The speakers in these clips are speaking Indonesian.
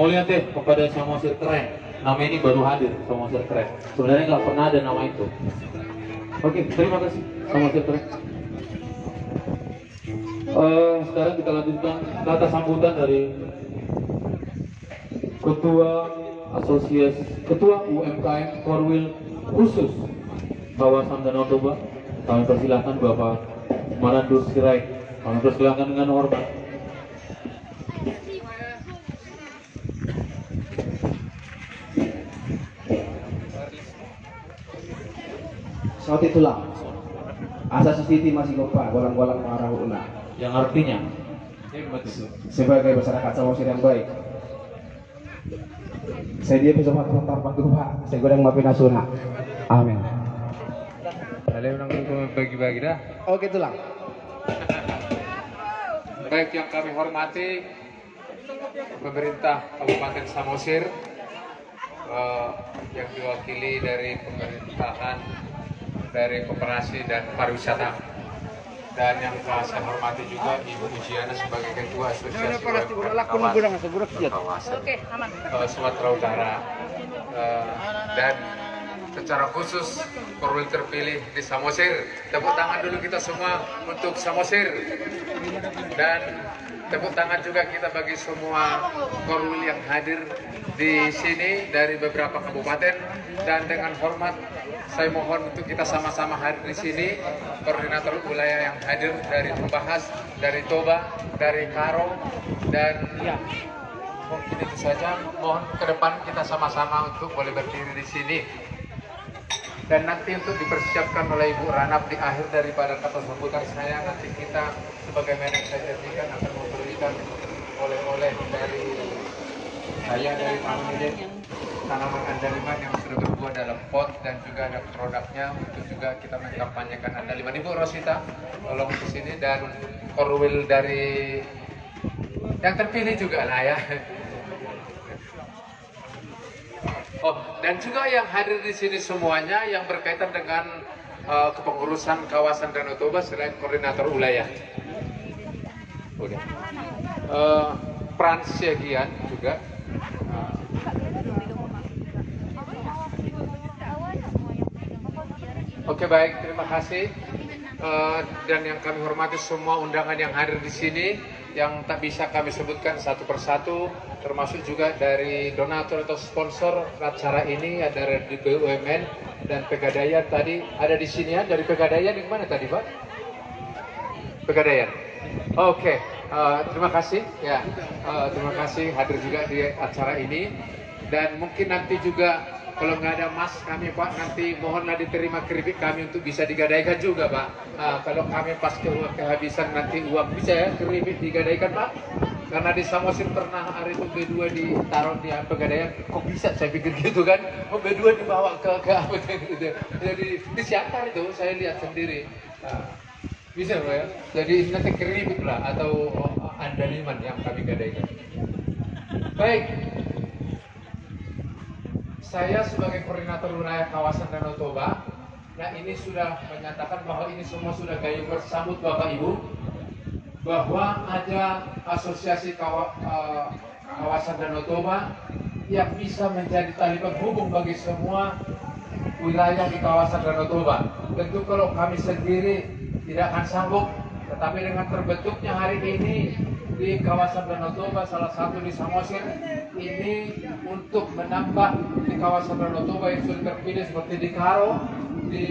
mau lihat deh kepada Samosir keren. Nama ini baru hadir, Samosir keren. Sebenarnya nggak pernah ada nama itu. Oke, terima kasih Samosir keren. Sekarang kita lanjutkan kata sambutan dari Ketua UMKM Korwil khusus kawasan Danau Toba. Kami persilahkan Bapak Marandur Sirait. Kami persilahkan dengan hormat. Saat itulah asas Siti masih lupa golang-golang marahuna. Yang artinya Sebagai masyarakat Samosir yang baik, saya dia bisa makan tanpa Pak. Saya goreng maafin asuna. Amin. Kalian orang bagi-bagi dah. Oh gitulah. Baik, yang kami hormati pemerintah Kabupaten Samosir, yang diwakili dari pemerintahan, dari koperasi dan pariwisata, dan yang saya hormati juga Ibu Ujiana sebagai Ketua Asosiasi Kawasan Sumatera Utara, dan secara khusus Korwil terpilih di Samosir. Tepuk tangan dulu kita semua untuk Samosir, dan tepuk tangan juga kita bagi semua Korwil yang hadir di sini dari beberapa kabupaten. Dan dengan hormat saya mohon untuk kita sama-sama hadir di sini, koordinator wilayah yang hadir dari Tumbahas, dari Toba, dari Karo, dan mungkin itu saja. Mohon ke depan kita sama-sama untuk boleh berdiri di sini. Dan nanti untuk dipersiapkan oleh Ibu Ranap di akhir daripada kata sambutan saya, nanti kita sebagai manajer janjikan akan memberikan oleh-oleh dari saya, dari Pak Milen, tanaman andaliman yang sudah berbuah dalam pot, dan juga ada produknya untuk juga kita mengkampanyekan andaliman. Ibu Rosita tolong ke sini, dan Korwil dari yang terpilih juga lah ya. Oh, dan juga yang hadir di sini semuanya yang berkaitan dengan kepengurusan kawasan Danau Toba selain koordinator wilayah. Udah. Frans Syagian juga. Oke, baik, terima kasih. Dan yang kami hormati semua undangan yang hadir di sini, yang tak bisa kami sebutkan satu persatu, termasuk juga dari donatur atau sponsor acara ini, ada dari BUMN dan Pegadaian tadi ada di sini ya. Dari Pegadaian yang mana tadi, Pak? Pegadaian. Oke, terima kasih ya. Terima kasih hadir juga di acara ini. Dan mungkin nanti juga kalau nggak ada mas kami Pak, nanti mohonlah diterima keripik kami untuk bisa digadaikan juga Pak. Kalau kami pas kehabisan nanti uang, bisa ya keripik digadaikan Pak? Karena di Samosir pernah hari itu B2 ditaruh di Pegadaian, kok bisa saya pikir gitu kan? Oh B2 dibawa ke apa gitu. Jadi disiapkan itu, saya lihat sendiri. Bisa Pak ya? Jadi nanti keripik lah atau andaliman yang kami gadaikan. Baik. Saya sebagai koordinator wilayah kawasan Danau Toba, nah ini sudah menyatakan bahwa ini semua sudah gayung bersambut Bapak Ibu, bahwa ada asosiasi kawasan Danau Toba yang bisa menjadi tali penghubung bagi semua wilayah di kawasan Danau Toba. Tentu kalau kami sendiri tidak akan sanggup, tetapi dengan terbentuknya hari ini di kawasan Danau Toba, salah satu di Samosir, ini untuk menambah di kawasan Danau Toba yang sudah terpilih seperti di Karo, di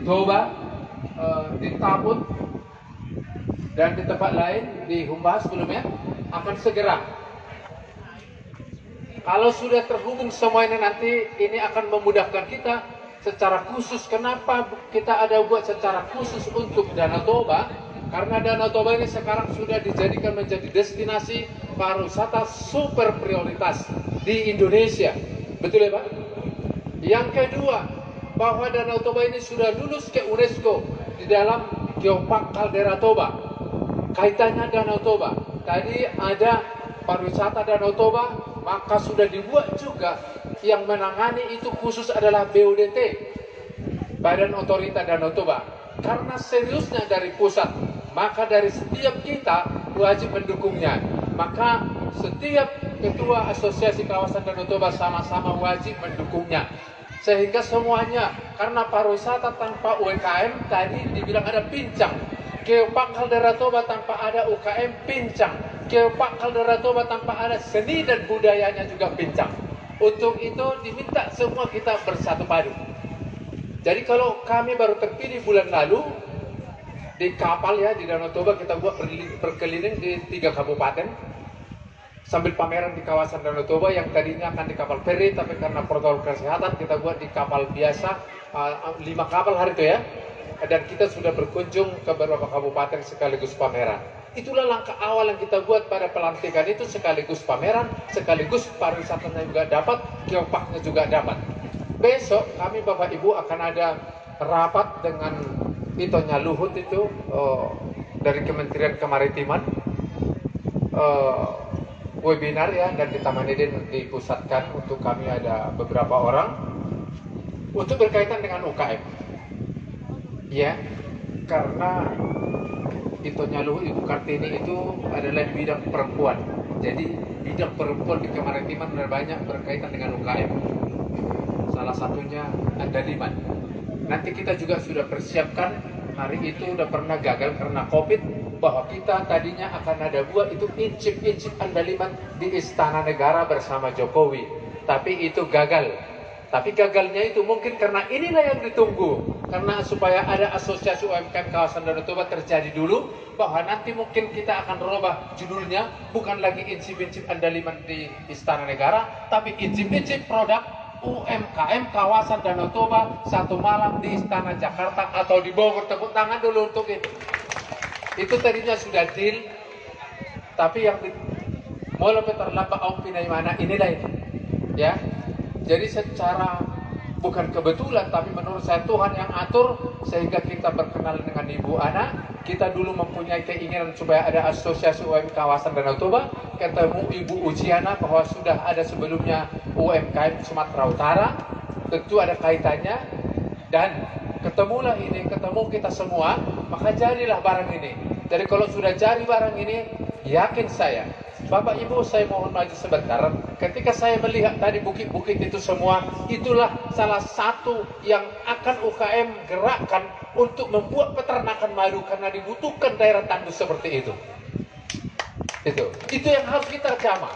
Toba, di Tabut, dan di tempat lain di Humbahas sebelumnya akan segera. Kalau sudah terhubung semuanya nanti ini akan memudahkan kita secara khusus. Kenapa kita ada buat secara khusus untuk Danau Toba? Karena Danau Toba ini sekarang sudah dijadikan menjadi destinasi pariwisata super prioritas di Indonesia. Betul ya Pak? Yang kedua, bahwa Danau Toba ini sudah lulus ke UNESCO di dalam Geopark Caldera Toba. Kaitannya Danau Toba. Tadi ada pariwisata Danau Toba, maka sudah dibuat juga yang menangani itu khusus adalah BODT, Badan Otorita Danau Toba. Karena seriusnya dari pusat, maka dari setiap kita wajib mendukungnya. Maka setiap ketua asosiasi kawasan Danau Toba sama-sama wajib mendukungnya. Sehingga semuanya, karena pariwisata tanpa UMKM tadi dibilang ada pincang. Geopark Caldera Toba tanpa ada UKM pincang. Geopark Caldera Toba tanpa ada seni dan budayanya juga pincang. Untuk itu diminta semua kita bersatu padu. Jadi kalau kami baru terpilih bulan lalu, di kapal ya di Danau Toba kita buat berkeliling di 3 kabupaten sambil pameran di kawasan Danau Toba yang tadinya akan di kapal feri, tapi karena protokol kesehatan kita buat di kapal biasa, 5 kapal hari itu ya, dan kita sudah berkunjung ke beberapa kabupaten sekaligus pameran. Itulah langkah awal yang kita buat pada pelantikan itu, sekaligus pameran, sekaligus pariwisatanya juga dapat, geoparknya juga dapat. Besok kami Bapak Ibu akan ada rapat dengan Itonya Luhut itu dari Kementerian Kemaritiman, webinar ya, dan di Taman Eden dipusatkan untuk kami ada beberapa orang untuk berkaitan dengan UKM ya, karena Itonya Luhut Ibu Kartini itu adalah bidang perempuan, jadi bidang perempuan di kemaritiman banyak berkaitan dengan UKM, salah satunya Andaliman. Nanti kita juga sudah persiapkan, hari itu udah pernah gagal karena COVID, bahwa kita tadinya akan ada buat itu incip-incip Andaliman di Istana Negara bersama Jokowi. Tapi itu gagal. Tapi gagalnya itu mungkin karena inilah yang ditunggu. Karena supaya ada asosiasi UMKM kawasan Danau Toba terjadi dulu, bahwa nanti mungkin kita akan rubah judulnya, bukan lagi incip-incip Andaliman di Istana Negara, tapi incip-incip produk UMKM kawasan Danau Toba satu malam di Istana Jakarta atau di Bogor. Tepuk tangan dulu untuk itu. Itu tadinya sudah deal, tapi yang mau lebih terlambat om pinai mana inilah itu, ya. Jadi secara bukan kebetulan, tapi menurut saya Tuhan yang atur sehingga kita berkenalan dengan Ibu Ana. Kita dulu mempunyai keinginan supaya ada asosiasi UMKM kawasan Danau Toba, ketemu Ibu Ujiana bahwa sudah ada sebelumnya UMKM Sumatera Utara, tentu ada kaitannya, dan ketemulah ini, ketemu kita semua, maka jadilah barang ini. Jadi kalau sudah jadi barang ini, yakin saya, Bapak Ibu, saya mohon maju sebentar. Ketika saya melihat tadi bukit-bukit itu semua, itulah salah satu yang akan UKM gerakkan untuk membuat peternakan madu, karena dibutuhkan daerah tandus seperti itu. Itu yang harus kita jamah.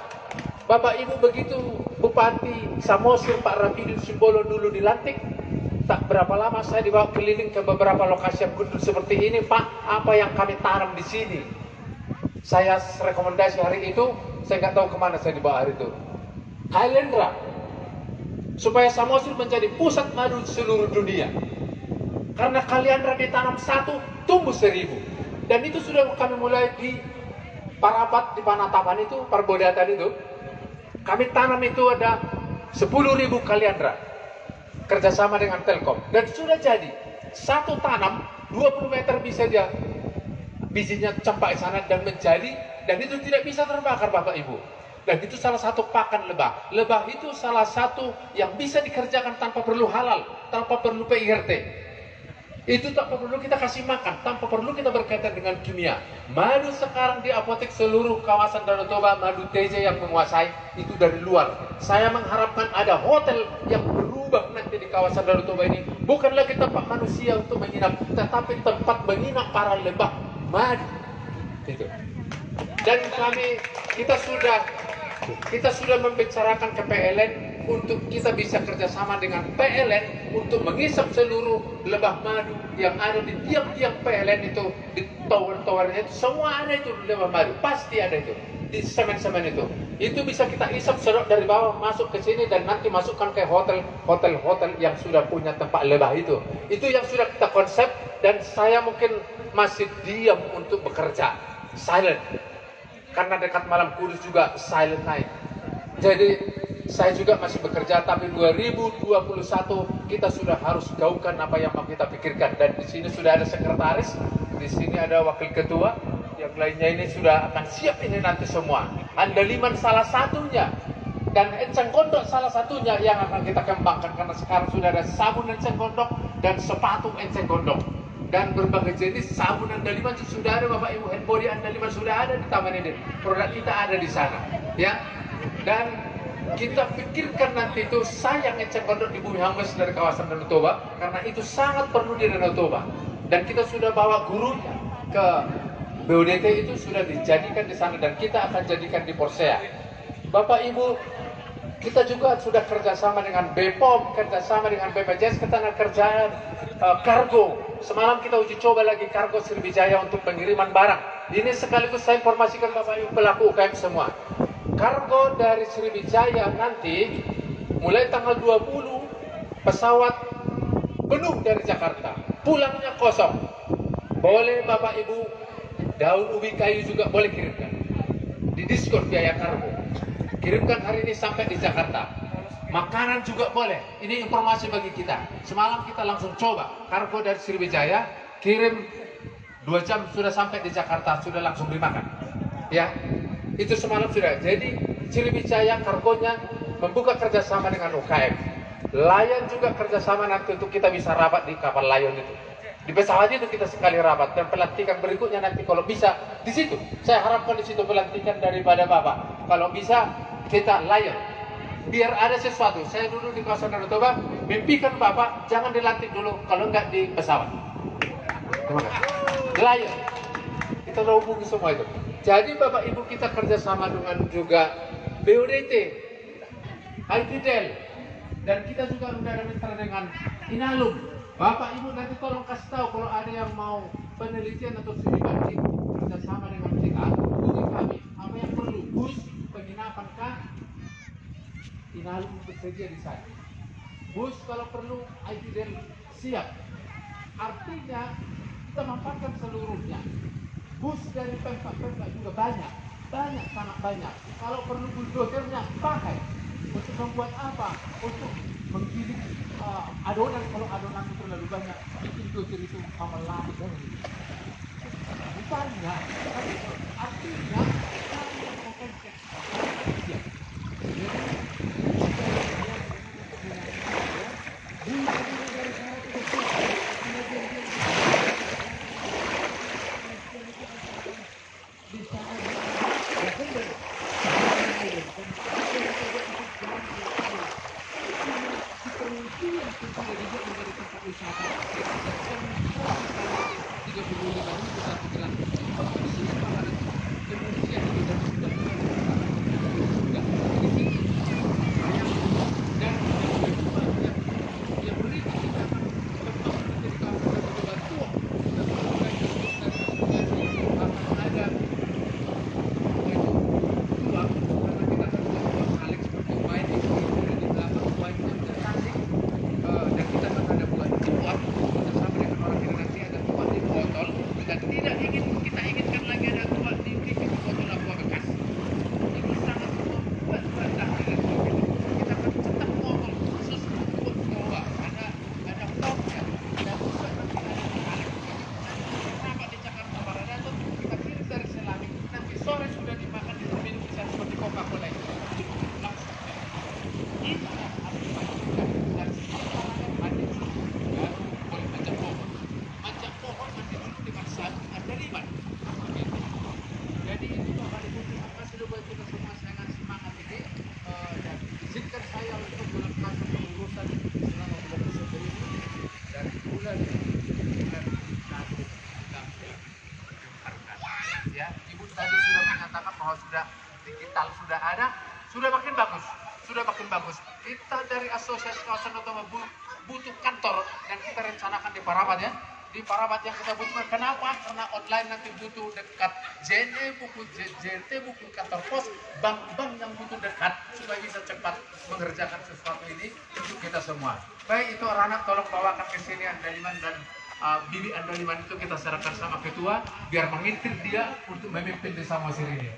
Bapak Ibu, begitu Bupati Samosir Pak Rapidin Simbolo dulu dilantik, tak berapa lama saya dibawa keliling ke beberapa lokasi yang gundul seperti ini. Pak, apa yang kami tanam di sini? Saya rekomendasi hari itu, saya nggak tahu kemana saya dibawa hari itu. Kailendra, supaya Samosir menjadi pusat madu seluruh dunia. Karena Kailendra ditanam 1, tumbuh 1000. Dan itu sudah kami mulai di Parapat, di Panatapan itu, Parbodatan itu. Kami tanam itu ada 10.000 Kailendra. Kerjasama dengan Telkom. Dan sudah jadi, 1 tanam 20 meter bisa dia bijinya campak sana dan menjadi, dan itu tidak bisa terbakar Bapak Ibu. Dan itu salah satu pakan lebah. Lebah itu salah satu yang bisa dikerjakan tanpa perlu halal, tanpa perlu PIRT. Itu tak perlu kita kasih makan, tanpa perlu kita berkaitan dengan kimia. Madu sekarang di apotek seluruh kawasan Danau Toba, madu TJ yang menguasai, itu dari luar. Saya mengharapkan ada hotel yang berubah nanti di kawasan Danau Toba ini, bukan lagi tempat manusia untuk menginap, tetapi tempat menginap para lebah madu. Itu. Dan kita sudah membicarakan ke PLN untuk kita bisa kerjasama dengan PLN untuk mengisap seluruh lebah madu yang ada di tiap-tiap PLN itu, di tower-towernya itu semua ada itu lebah madu, pasti ada itu di semen-semen itu bisa kita isap, sedot dari bawah masuk ke sini dan nanti masukkan ke hotel yang sudah punya tempat lebah itu yang sudah kita konsep. Dan saya mungkin masih diam untuk bekerja, silent, karena dekat malam kudus juga silent night. Jadi saya juga masih bekerja, tapi 2021 kita sudah harus gaungkan apa yang mau kita pikirkan. Dan di sini sudah ada sekretaris, di sini ada wakil ketua, yang lainnya ini sudah akan siap ini nanti semua. Andaliman salah satunya, dan enceng gondok salah satunya yang akan kita kembangkan, karena sekarang sudah ada sabun enceng gondok dan sepatu enceng gondok. Dan berbagai jenis sabun Andaliman sudah ada Bapak Ibu, hand body Andaliman sudah ada di Taman Eden. Produk kita ada di sana, ya. dan kita pikirkan nanti itu sayang eceng gondok di bumi hangus dari kawasan Danau Toba, karena itu sangat perlu di Danau Toba. Dan kita sudah bawa gurunya ke BUDT, itu sudah dijadikan di sana dan kita akan jadikan di Porsea. Bapak Ibu, kita juga sudah kerjasama dengan BPOM, kerjasama dengan BPJS Ketenagakerjaan, kargo. Semalam kita uji coba lagi kargo Sriwijaya untuk pengiriman barang. Ini sekaligus saya informasikan Bapak Ibu pelaku UKM semua. Kargo dari Sriwijaya nanti mulai tanggal 20 pesawat penuh dari Jakarta, pulangnya kosong. Boleh Bapak Ibu, daun ubi kayu juga boleh kirimkan. Didiskon biaya kargo. Kirimkan hari ini sampai di Jakarta. Makanan juga boleh. Ini informasi bagi kita. Semalam kita langsung coba kargo dari Sriwijaya, kirim 2 jam sudah sampai di Jakarta, sudah langsung dimakan. Ya, itu semalam sudah. Jadi Sriwijaya kargonya membuka kerjasama dengan UKM. Lion juga kerjasama nanti untuk kita bisa rabat di kapal Lion itu. Di pesawat itu kita sekali rabat, dan pelantikan berikutnya nanti kalau bisa di situ. Saya harapkan di situ pelantikan daripada Bapak. Kalau bisa kita Lion. Biar ada sesuatu. Saya dulu di kawasan Danau Toba, mimpikan Bapak jangan dilantik dulu kalau enggak di pesawat. Terima kasih. Lion. Kita udah hubungi semua itu. Jadi Bapak Ibu kita kerjasama dengan juga BUDT, ITDEL, dan kita juga sudah ada mitra dengan Inalum. Bapak Ibu nanti tolong kasih tahu kalau ada yang mau penelitian atau studi banding kerjasama dengan kita, hubungi kami. Apa yang perlu? Bus, penginapan kah? Inalum bersedia di sana. Bus kalau perlu, ITDEL siap. Artinya kita manfaatkan seluruhnya. Bus dari pemkap juga banyak, sangat banyak. Kalau perlu bulldozernya pakai. Untuk membuat apa? Untuk menggiling adonan. Kalau adonan itu terlalu banyak, bikin dozer itu lama dan banyak. Artinya sudah makin bagus. Kita dari Asosiasi Kawasan Danau Toba butuh kantor dan kita rencanakan di Parapat ya. Di Parapat yang kita butuhkan. Kenapa? Karena online nanti butuh dekat JNE, buku JNT, buku kantor pos, bank-bank yang butuh dekat supaya bisa cepat mengerjakan sesuatu ini untuk kita semua. Baik, itu Rana tolong bawakan ke sini Andaliman dan Bibi Andaliman itu kita serahkan sama ketua biar mengintir dia untuk memimpin desa Mosir ini.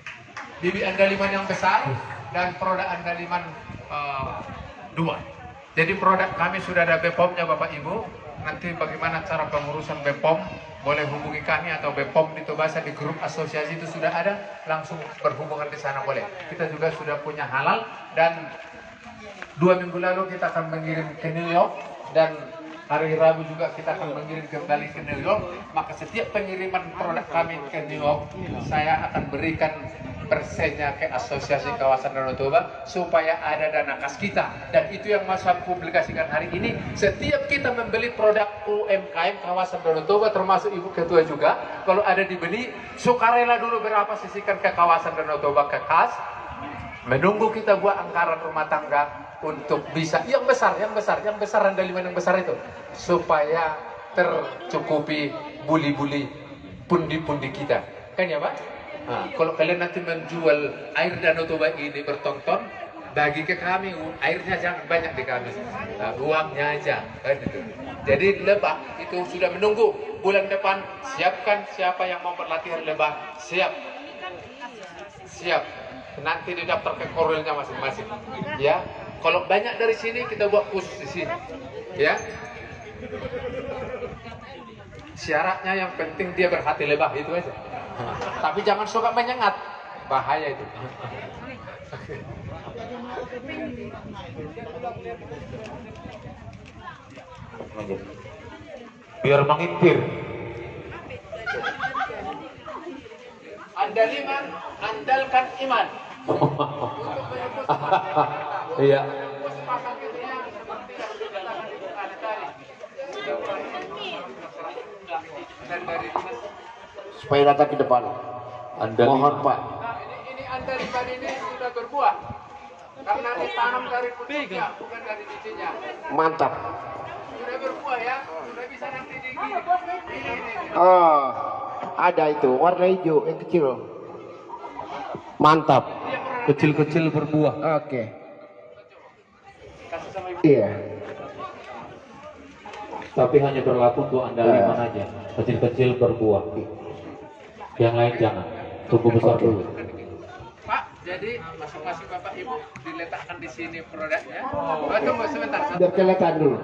Bibi Andaliman yang besar dan produk Andaliman 2. Jadi produk kami sudah ada BPOM-nya Bapak Ibu. Nanti bagaimana cara pengurusan BPOM boleh hubungi kami atau BPOM di Tobasa di grup asosiasi itu sudah ada, langsung berhubungan di sana boleh. Kita juga sudah punya halal dan 2 minggu lalu kita akan mengirim ke New York dan hari Rabu juga kita akan mengirim kembali ke New York. Maka setiap pengiriman produk kami ke New York saya akan berikan persennya ke Asosiasi Kawasan Danau Toba supaya ada dana kas kita. Dan itu yang mas saya publikasikan hari ini. Setiap kita membeli produk UMKM kawasan Danau Toba, termasuk Ibu Ketua juga, kalau ada dibeli, sukarela dulu berapa sisihkan ke kawasan Danau Toba ke kas, menunggu kita buat anggaran rumah tangga untuk bisa yang besar andaliman yang besar itu, supaya tercukupi buli-buli pundi-pundi kita, kan ya Pak? Nah, kalau kalian nanti menjual air Danau Toba ini bertonton, bagi ke kami, airnya jangan banyak di kami, nah, uangnya aja, kan itu. Jadi lebah itu sudah menunggu bulan depan, siapkan siapa yang mau berlatihan lebah, siap, nanti didaftar ke korwilnya masing-masing, ya. Kalau banyak dari sini kita buat khusus di sini, ya. Syaratnya yang penting dia berhati lebah, itu aja. Tapi jangan suka menyengat, bahaya itu. Biar mengintir. Andaliman, andalkan iman. Iya. Supaya datang ke depan. Mohon Pak. Nah, ini andaliman ini sudah berbuah karena ditanam dari pucuknya, bukan dari bijinya. Mantap. Sudah berbuah ya, sudah bisa nanti digigit. Ini. Oh, ada itu warna hijau yang kecil. Mantap. Kecil-kecil berbuah. Oke. Kasih sama ibu. Iya. Tapi hanya berlaku untuk andaliman aja. Kecil-kecil berbuah. Yang lain jangan. Tunggu besar dulu. Pak, jadi masing-masing Bapak Ibu diletakkan di sini produknya. Oh, tunggu sebentar. Biar kelihatan dulu.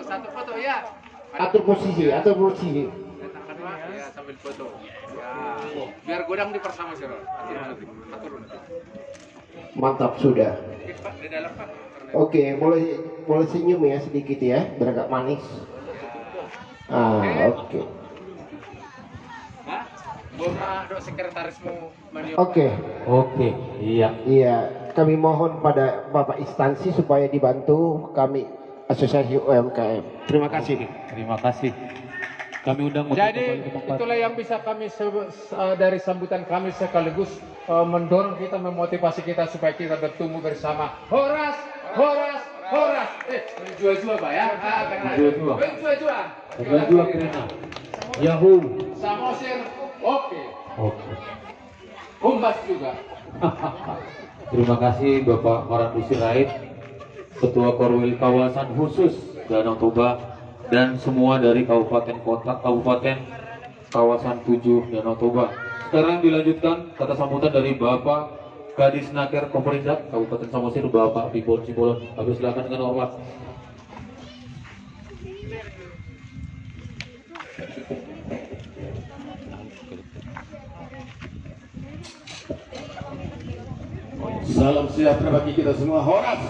Satu foto ya. Atur posisi. Letakkan Pak, ya sambil foto. Ya. Biar godang dipersama sih, atur. Mantap sudah. Pak, di dalam Pak. Oke, boleh senyum ya sedikit ya, beragak manis. Oke. Hah? Boma dok sekretarismu Manio. Oke. Iya. Iya, kami mohon pada Bapak instansi supaya dibantu kami Asosiasi UMKM. Terima kasih. Terima kasih. Kami undang untuk Jadi kembali ke tempat. itulah yang bisa kami dari sambutan kami, sekaligus mendorong kita, memotivasi kita supaya kita bertumbuh bersama. Horas. Jual-jual Pak ya. Jual kerina. Yahoo. Samosir. Oke. Humbas juga. Terima kasih Bapak Marandus Sirait, Ketua Korwil Kawasan Khusus Danau Toba, dan semua dari kabupaten kota, kabupaten kawasan 7 Danau Toba. Sekarang dilanjutkan kata sambutan dari Bapak Kadis Naker Pemerintah Kabupaten Samosir, Bapak Pibon Sibolon. Kami silakan dengan hormat. Salam sejahtera bagi kita semua. Horas.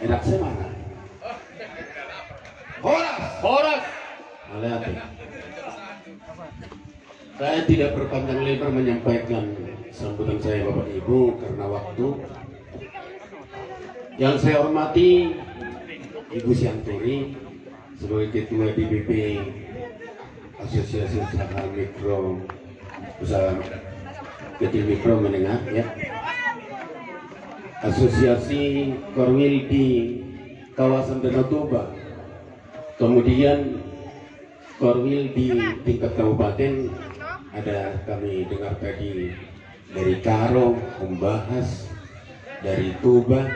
Enak semana. Horas. Hati. Saya tidak berpanjang lebar menyampaikan sambutan saya Bapak Ibu karena waktu. Yang saya hormati Ibu Sianturi sebagai Ketua DPP Asosiasi Usaha Mikro Usaha Kecil Mikro Menengah, ya. Asosiasi Korwil di kawasan Danau Toba, kemudian Korwil di tingkat kabupaten. Ada kami dengar tadi dari Karo membahas, dari Toba,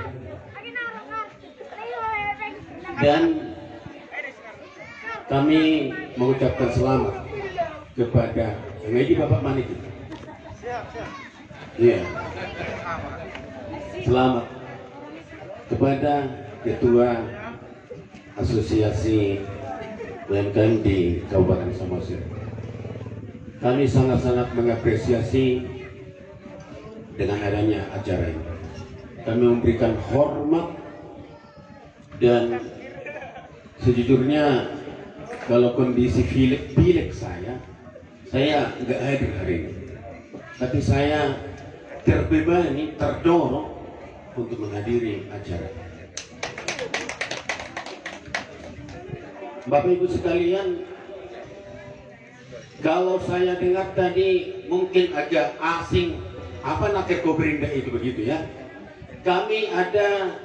dan kami mengucapkan selamat kepada Ngaji Bapak Manik. Iya. Selamat kepada Ketua Asosiasi UMKM di Kabupaten Samosir. Kami sangat-sangat mengapresiasi dengan adanya acara ini. Kami memberikan hormat, dan sejujurnya kalau kondisi pilek saya nggak hadir hari ini. Tapi saya terbebani, terdorong untuk menghadiri acara. Bapak Ibu sekalian, kalau saya dengar tadi mungkin agak asing, apa Naker Koperinda itu begitu ya. Kami ada,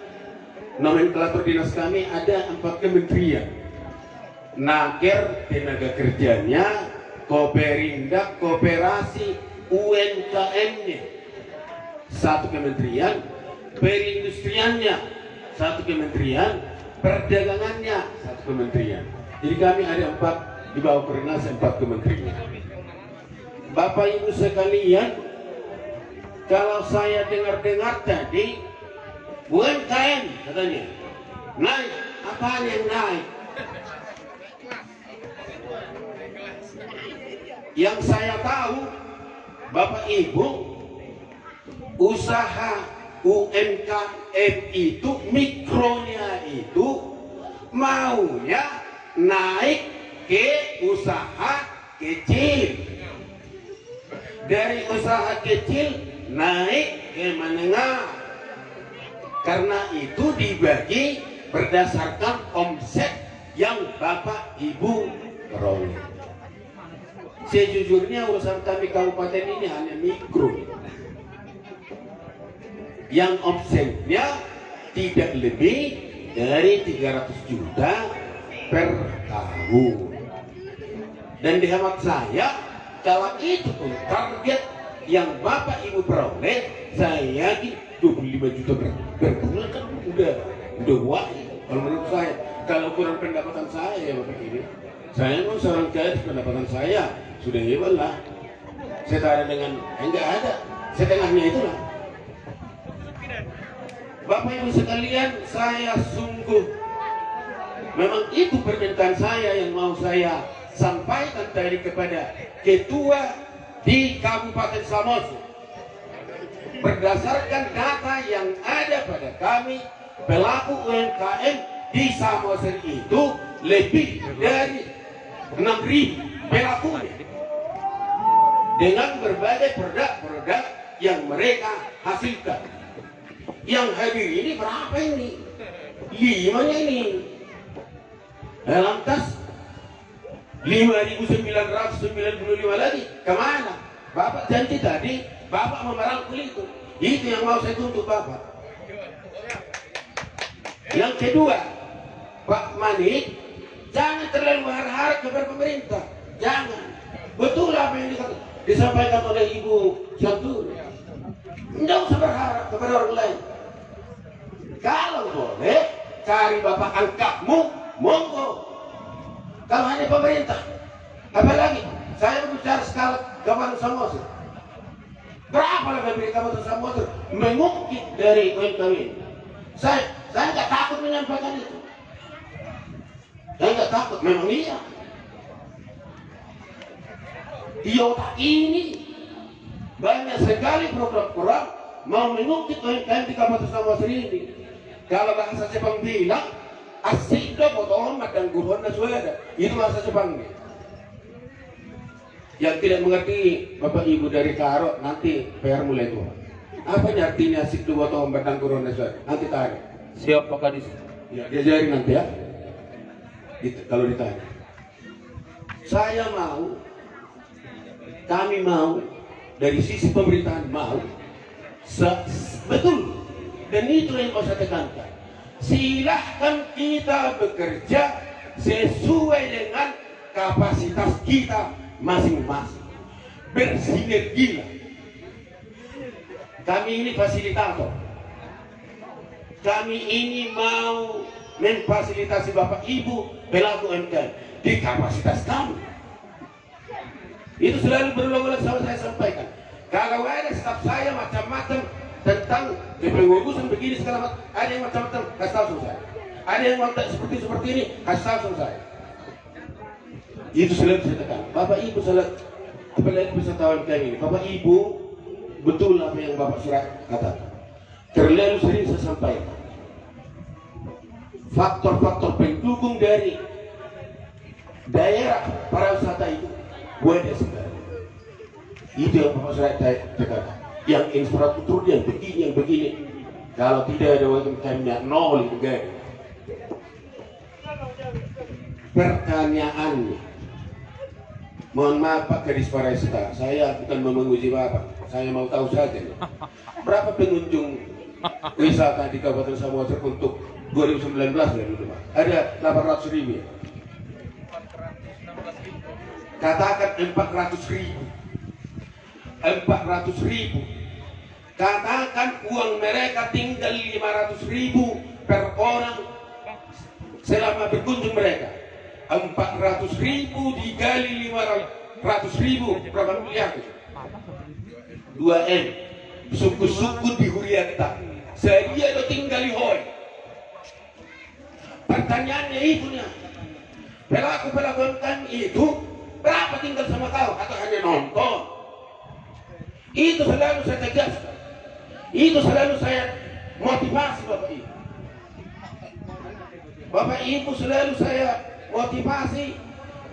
nomenklatur dinas kami ada 4 kementerian. Naker tenaga kerjanya, Koperinda, Koperasi, UMKM-nya 1 kementerian, perindustriannya 1 kementerian, perdagangannya 1 kementerian. Jadi kami ada 4 di bawah koordinasi 4 kementerian. Bapak Ibu sekalian, kalau saya dengar-dengar tadi UMKM katanya naik, apaan yang naik? Yang saya tahu Bapak Ibu, usaha UMKM itu mikronya itu maunya naik ke usaha kecil, dari usaha kecil naik ke menengah, karena itu dibagi berdasarkan omset yang Bapak Ibu peroleh. Sejujurnya urusan kami kabupaten ini hanya mikro, yang omsetnya tidak lebih dari 300 juta per tahun. Dan di hemat saya, kalau itu pun target yang Bapak Ibu peroleh, saya yakin 25 juta per bulan kan udah wajib. Kalau menurut saya, kalau kurang pendapatan saya ya Bapak Ibu, saya mau seorang kaya pendapatan saya sudah hebat lah. Setara dengan enggak ada, setengahnya itulah. Bapak Ibu sekalian, saya sungguh memang itu permintaan saya yang mau saya sampaikan tadi kepada ketua di Kabupaten Samosir. Berdasarkan data yang ada pada kami, pelaku UMKM di Samosir itu lebih dari 6.000 pelakunya, dengan berbagai produk-produk yang mereka hasilkan. Yang hadir ini berapa ini? 5-nya ini. Lantas 5.995 lagi kemana? Bapak janji tadi Bapak memerangkul itu. Itu yang mau saya tuntut Bapak. Yang kedua, Pak Manik, jangan terlalu berharap kepada pemerintah. Jangan. Betul apa yang disampaikan oleh Ibu Syanturi. Tidak usah berharap kepada orang lain. Kalau boleh, cari Bapak angkatmu, monggo. Kalau hanya pemerintah, apalagi saya bicara skala Kabupaten Samosir. Berapa lebih Kabupaten Samosir mengungkit dari UMKM ini? Saya nggak takut menyampaikan itu. Saya nggak takut, memang iya. Di otak ini banyak sekali program-program mau mengungkit UMKM di Kabupaten Samosir ini. Kalau bahasa Jepang bilang, asido potohmat dan guruan suara. Itu bahasa Jepangnya. Yang tidak mengerti Bapak Ibu dari Karo, nanti PR mulai tua. Apa artinya asido potohmat dan guruan suara? Nanti tanya. Siap Pak Kadis. Ya, diajarin nanti ya. Kalau ditanya. Saya mau, kami mau, dari sisi pemerintahan mau, betul. Dan itu yang mau saya tekankan. Silahkan kita bekerja sesuai dengan kapasitas kita masing-masing. Bersinergi. Kami ini fasilitator. Kami ini mau memfasilitasi Bapak Ibu pelaku UMKM di kapasitas kami. Itu selalu berulang-ulang selalu saya sampaikan. Kalau ada staf saya macam-macam tentang kepengurusan begini segala macam, ada yang macam-macam, kasih tahu sama saya. Ada yang mau seperti ini, kasih tahu sama saya. Itu selalu saya tekan. Bapak Ibu selalu, apalagi wisatawan kami ini, Bapak Ibu betul apa yang Bapak Surat katakan. Terlalu sering saya sampaikan. Faktor-faktor pendukung dari daerah para wisata itu banyak sekali. Itu yang Bapak saya tekan. Yang infrastruktur yang begini. Kalau tidak ada UMKM-nya nol itu guys. Pertanyaannya, mohon maaf Pak Kadis Paresta, saya bukan mau menguji Bapak, saya mau tahu saja nih. Berapa pengunjung wisata di Kabupaten Samosir untuk 2019 ya dulu Pak? Ada 800.000 ya? Katakan 400.000. 400.000. Katakan uang mereka tinggal 500.000 per orang selama berkunjung mereka. 400.000 dikali 500.000 berapa miliar? 2 M. Suku-suku di Huriata. Saya do tinggal di Hoi. Pertanyaannya itu nih. Pelaku-pelaku kami itu berapa tinggal sama kau atau hanya nonton? Itu selalu saya tegaskan. Itu selalu saya motivasi Bapak Ibu. Bapak Ibu selalu saya motivasi.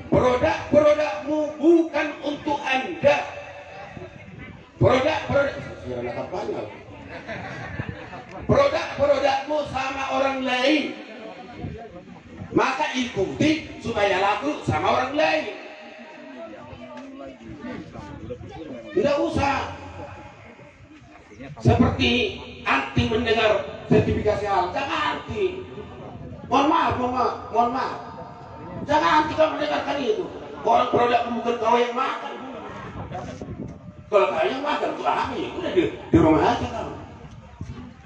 Produk-produkmu bukan untuk Anda. Produk-produkmu sama orang lain. Maka ikuti supaya laku sama orang lain. Tidak usah seperti anti mendengar sertifikasi halal. Jangan anti. Mohon maaf. Jangan anti kalau mendengarkan itu. Orang produk bukan kau yang makan. Kalau kau yang makan, tuh kami udah di rumah aja kamu.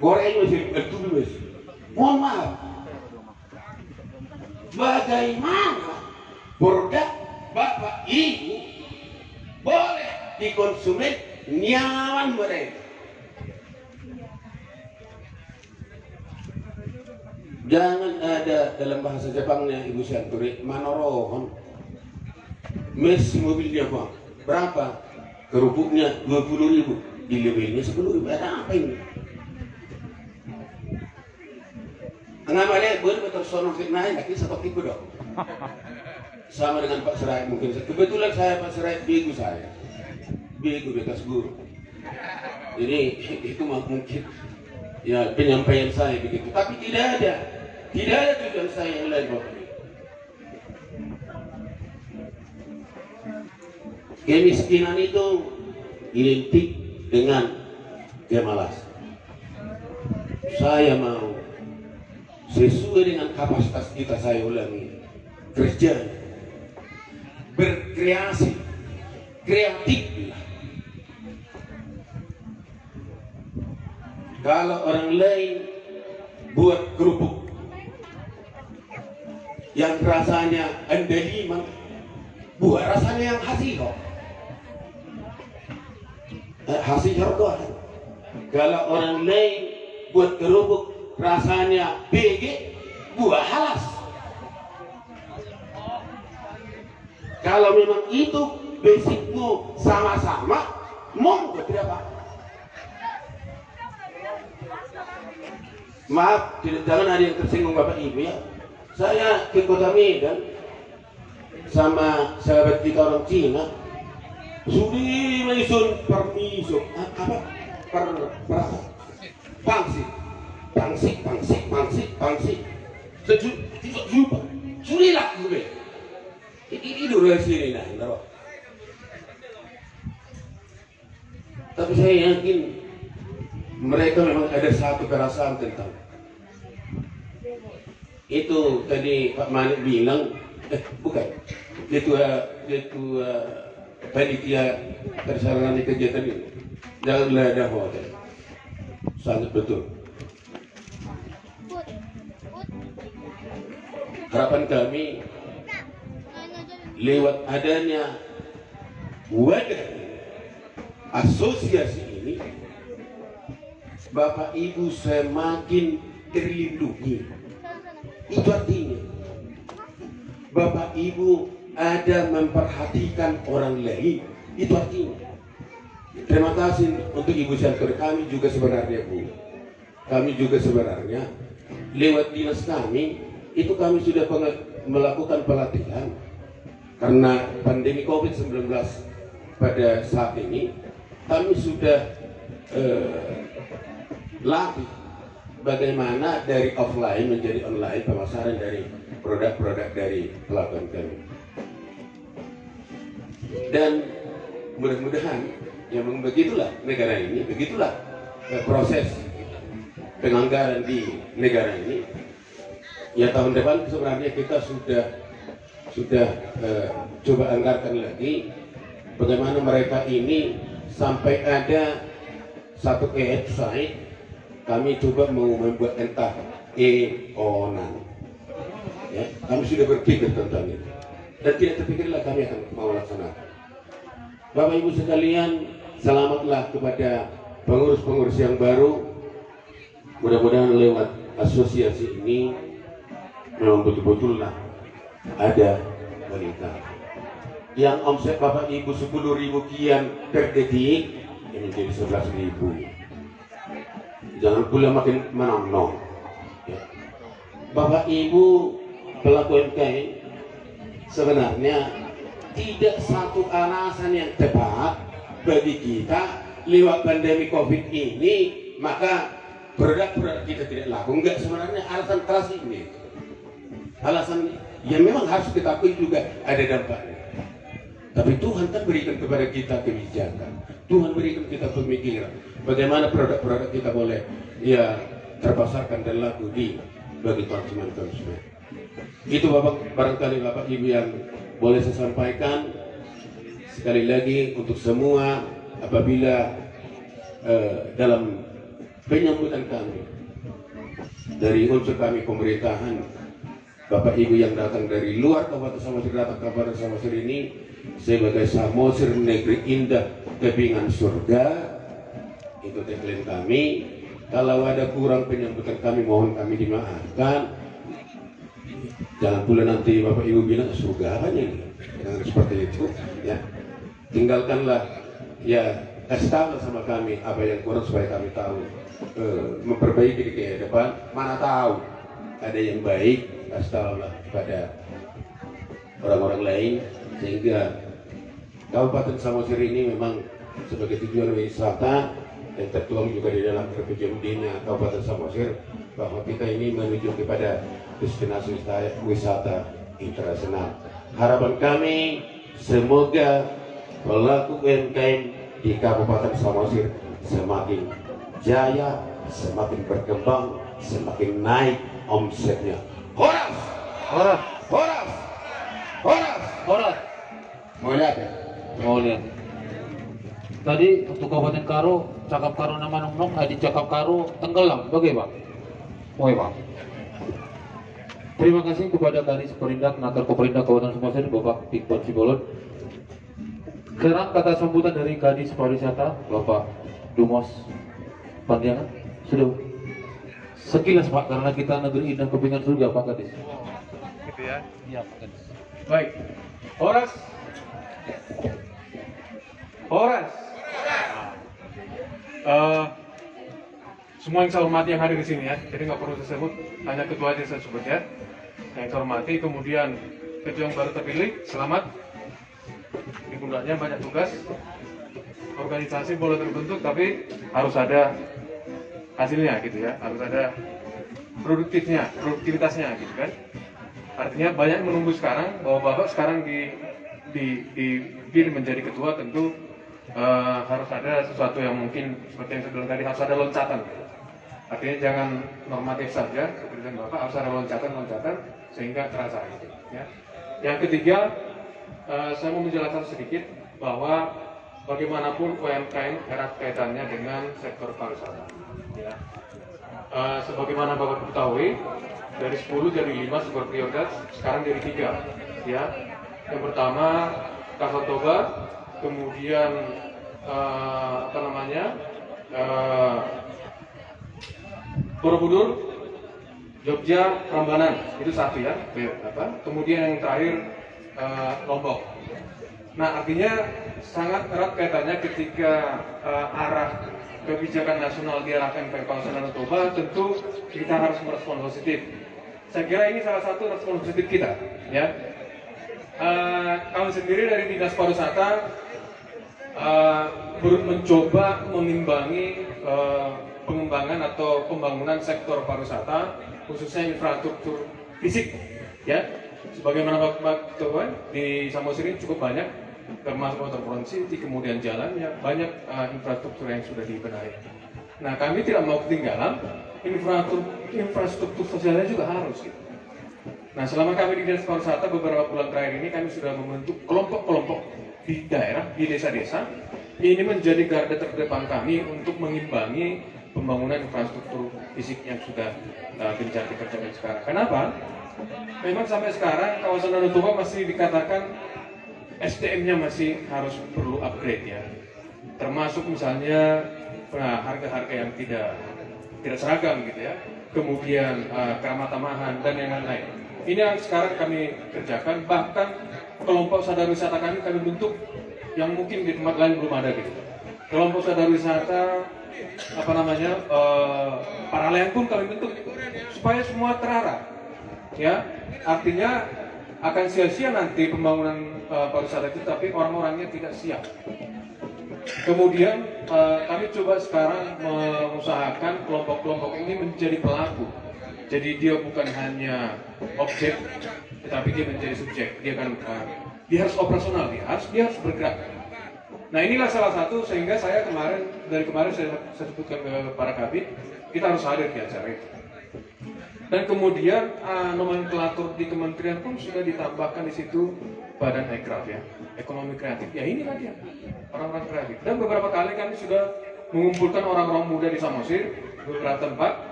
Goreng masih betul masih. Mohon maaf. Bagaimana produk Bapak Ibu boleh dikonsumsi nyaman mereka? Jangan ada dalam bahasa Jepangnya Ibu Syanturi manorohon. Mes mobilnya Pak, berapa? Kerupuknya 20.000, dilebihnya 10.000. Ada apa ini? Ngamalnya boleh betul sono fitnah lagi seperti itu dong. Sama dengan Pak Serai mungkin. Kebetulan saya Pak Serai bego saya. Bego bekas guru. Jadi itu mungkin ya penyampaian saya begitu. Tapi tidak ada tujuan saya yang lain Bapak. Kemiskinan itu identik dengan kemalasan. Saya mau sesuai dengan kapasitas kita, saya ulangi, kerja, berkreasi, kreatif. Kalau orang lain buat kerupuk yang rasanya andaliman, buat rasanya yang hasil harga. Kalau orang lain buat kerupuk rasanya BG, buah halas. Kalau memang itu basicmu sama-sama, monggo tidak apa. Maaf, jangan ada yang tersinggung Bapak Ibu ya. Saya ke Kota Medan sama sahabat kita orang Cina, sudah mengisun permiso pangsi sejuta sulilah gue ini dulu sini nah. Tapi saya yakin mereka memang ada satu perasaan tentang itu. Tadi Pak Manik bilang bukan ketua panitia persaranan di kegiatan ini, janganlah ada hotel. Sangat betul. Harapan kami lewat adanya wadah asosiasi ini, Bapak Ibu semakin terlindungi. Itu artinya Bapak Ibu ada memperhatikan orang lain. Itu artinya. Terima kasih untuk Ibu Syanturi. Kami juga sebenarnya Bu, kami juga sebenarnya lewat dinas kami itu kami sudah melakukan pelatihan karena pandemi COVID-19 pada saat ini kami sudah latih bagaimana dari offline menjadi online pemasaran dari produk-produk dari pelabuhan kami. Dan mudah-mudahan ya begitulah negara ini, begitulah proses penganggaran di negara ini. Ya tahun depan sebenarnya kita sudah coba anggarkan lagi bagaimana mereka ini sampai ada satu website. Kami coba mau membuat entah e-onan. Ya, kami sudah berpikir tentang itu dan tidak terpikirlah kami akan mau laksanakan. Bapak Ibu sekalian, selamatlah kepada pengurus-pengurus yang baru. Mudah-mudahan lewat asosiasi ini memang betul-betul lah ada wanita yang omset Bapak Ibu 10.000 kian per detik ini menjadi 11.000. Jangan pula makin menong-nong ya. Bapak Ibu pelaku UMKM, sebenarnya tidak satu alasan yang tepat bagi kita lewat pandemi COVID ini maka produk-produk kita tidak laku. Enggak, sebenarnya alasan keras ini, alasan yang memang harus kita akui juga ada dampaknya. Tapi Tuhan kan berikan kepada kita kebijakan, Tuhan berikan kita pemikiran bagaimana produk-produk kita boleh ya terpasarkan dan laku bagi konsumen-konsumen. Itu barangkali Bapak Ibu yang boleh saya sampaikan. Sekali lagi untuk semua, apabila dalam penyambutan kami dari unsur kami pemerintahan, Bapak Ibu yang datang dari luar Kabupaten Samosir datang ke Kabupaten Samosir ini sebagai Samosir negeri indah kepingan surga, itu tagline kami. Kalau ada kurang penyambutan kami, mohon kami dimaafkan. Jangan pula nanti Bapak Ibu bilang surga apanya ini, jangan seperti itu ya. Tinggalkanlah ya, kasih tahu sama kami apa yang kurang supaya kami tahu memperbaiki di depan. Mana tahu ada yang baik, kasih tahu lah kepada orang-orang lain, sehingga Kabupaten Samosir ini memang sebagai tujuan wisata yang tertuang juga di dalam RPJMD-nya Kabupaten Samosir, bahwa kita ini menuju kepada destinasi wisata internasional. Harapan kami semoga pelaku UMKM di Kabupaten Samosir semakin jaya, semakin berkembang, semakin naik omsetnya. Horas! Horas, Horas! Horas! horas. Mau lihat ya? Mau lihat. Tadi untuk Kabupaten Karo, Cakap Karo nama nong di Cakap Karo tenggelam, bagaimana? Oke Pak. Terima kasih kepada Kadis Perindak Nakar Koperindak Kabupaten Samosir Bapak Pikbon Sibolon. Sekarang kata sambutan dari Kadis Pariwisata Bapak Dumos Pandiangan sudah sekilas Pak, karena kita negeri indah kepingan surga Pak Kadis. Gitu ya. Iya Pak Kadis. Baik. Horas. Horas. Semua yang saya hormati yang hadir di sini ya, jadi nggak perlu saya sebut, hanya ketua aja saya sebut ya. Yang saya hormati, kemudian ketua yang baru terpilih, selamat. Di pundaknya banyak tugas. Organisasi boleh terbentuk, tapi harus ada hasilnya gitu ya, harus ada produktivitasnya gitu kan. Artinya banyak menunggu sekarang bahwa Bapak sekarang dipilih menjadi ketua, tentu harus ada sesuatu yang mungkin seperti yang saya bilang tadi, harus ada loncatan. Artinya jangan normatif saja, seperti Bapak, harus ada loncatan sehingga terasa gitu. Ya. Yang ketiga, saya mau menjelaskan sedikit bahwa bagaimanapun UMKM erat kaitannya dengan sektor pariwisata. Ya. Sebagaimana Bapak ketahui, dari 10 jadi 5 super prioritas, sekarang jadi 3. Ya. Yang pertama Kasal Toba, kemudian Borobudur, Jogja, Prambanan, itu satu ya. Kemudian yang terakhir Lombok. Nah, artinya sangat erat kaitannya ketika arah kebijakan nasional diarahkan ke kawasan Danau Toba, tentu kita harus merespon positif. Saya kira ini salah satu respon positif kita, ya. Kami sendiri dari Dinas Pariwisata mencoba mengimbangi pengembangan atau pembangunan sektor pariwisata, khususnya infrastruktur fisik, ya. Sebagaimana Bapak ketahui, di Samosir ini cukup banyak, termasuk waterfront city, kemudian jalannya, banyak infrastruktur yang sudah dibenahi. Nah, kami tidak mau ketinggalan, infrastruktur sosialnya juga harus. Gitu. Nah, selama kami di Dinas Pariwisata beberapa bulan terakhir ini, kami sudah membentuk kelompok-kelompok di daerah, di desa-desa. Ini menjadi garda terdepan kami untuk mengimbangi pembangunan infrastruktur fisik yang sudah gencar dikerjakan sekarang. Kenapa? Memang sampai sekarang kawasan Danau Toba masih dikatakan SDM-nya masih harus perlu upgrade ya. Termasuk misalnya harga-harga yang tidak seragam gitu ya. Kemudian keramah tamahan dan yang lain-lain. Ini yang sekarang kami kerjakan, bahkan kelompok sadar wisata kami bentuk yang mungkin di tempat lain belum ada gitu. Kelompok sadar wisata paralel pun kami bentuk supaya semua terarah. Ya, artinya akan sia-sia nanti pembangunan pariwisata itu, tapi orang-orangnya tidak siap. Kemudian kami coba sekarang mengusahakan kelompok-kelompok ini menjadi pelaku. Jadi dia bukan hanya objek, tetapi dia menjadi subjek. Dia harus operasional, dia harus bergerak. Nah, inilah salah satu sehingga dari kemarin saya sebutkan ke para kabit, kita harus hadir di acara itu. Dan kemudian nomenklatur di kementerian pun sudah ditambahkan di situ Badan Ekraf ya, ekonomi kreatif. Ya inilah dia, orang-orang kreatif. Dan beberapa kali kami sudah mengumpulkan orang-orang muda di Samosir, beberapa tempat,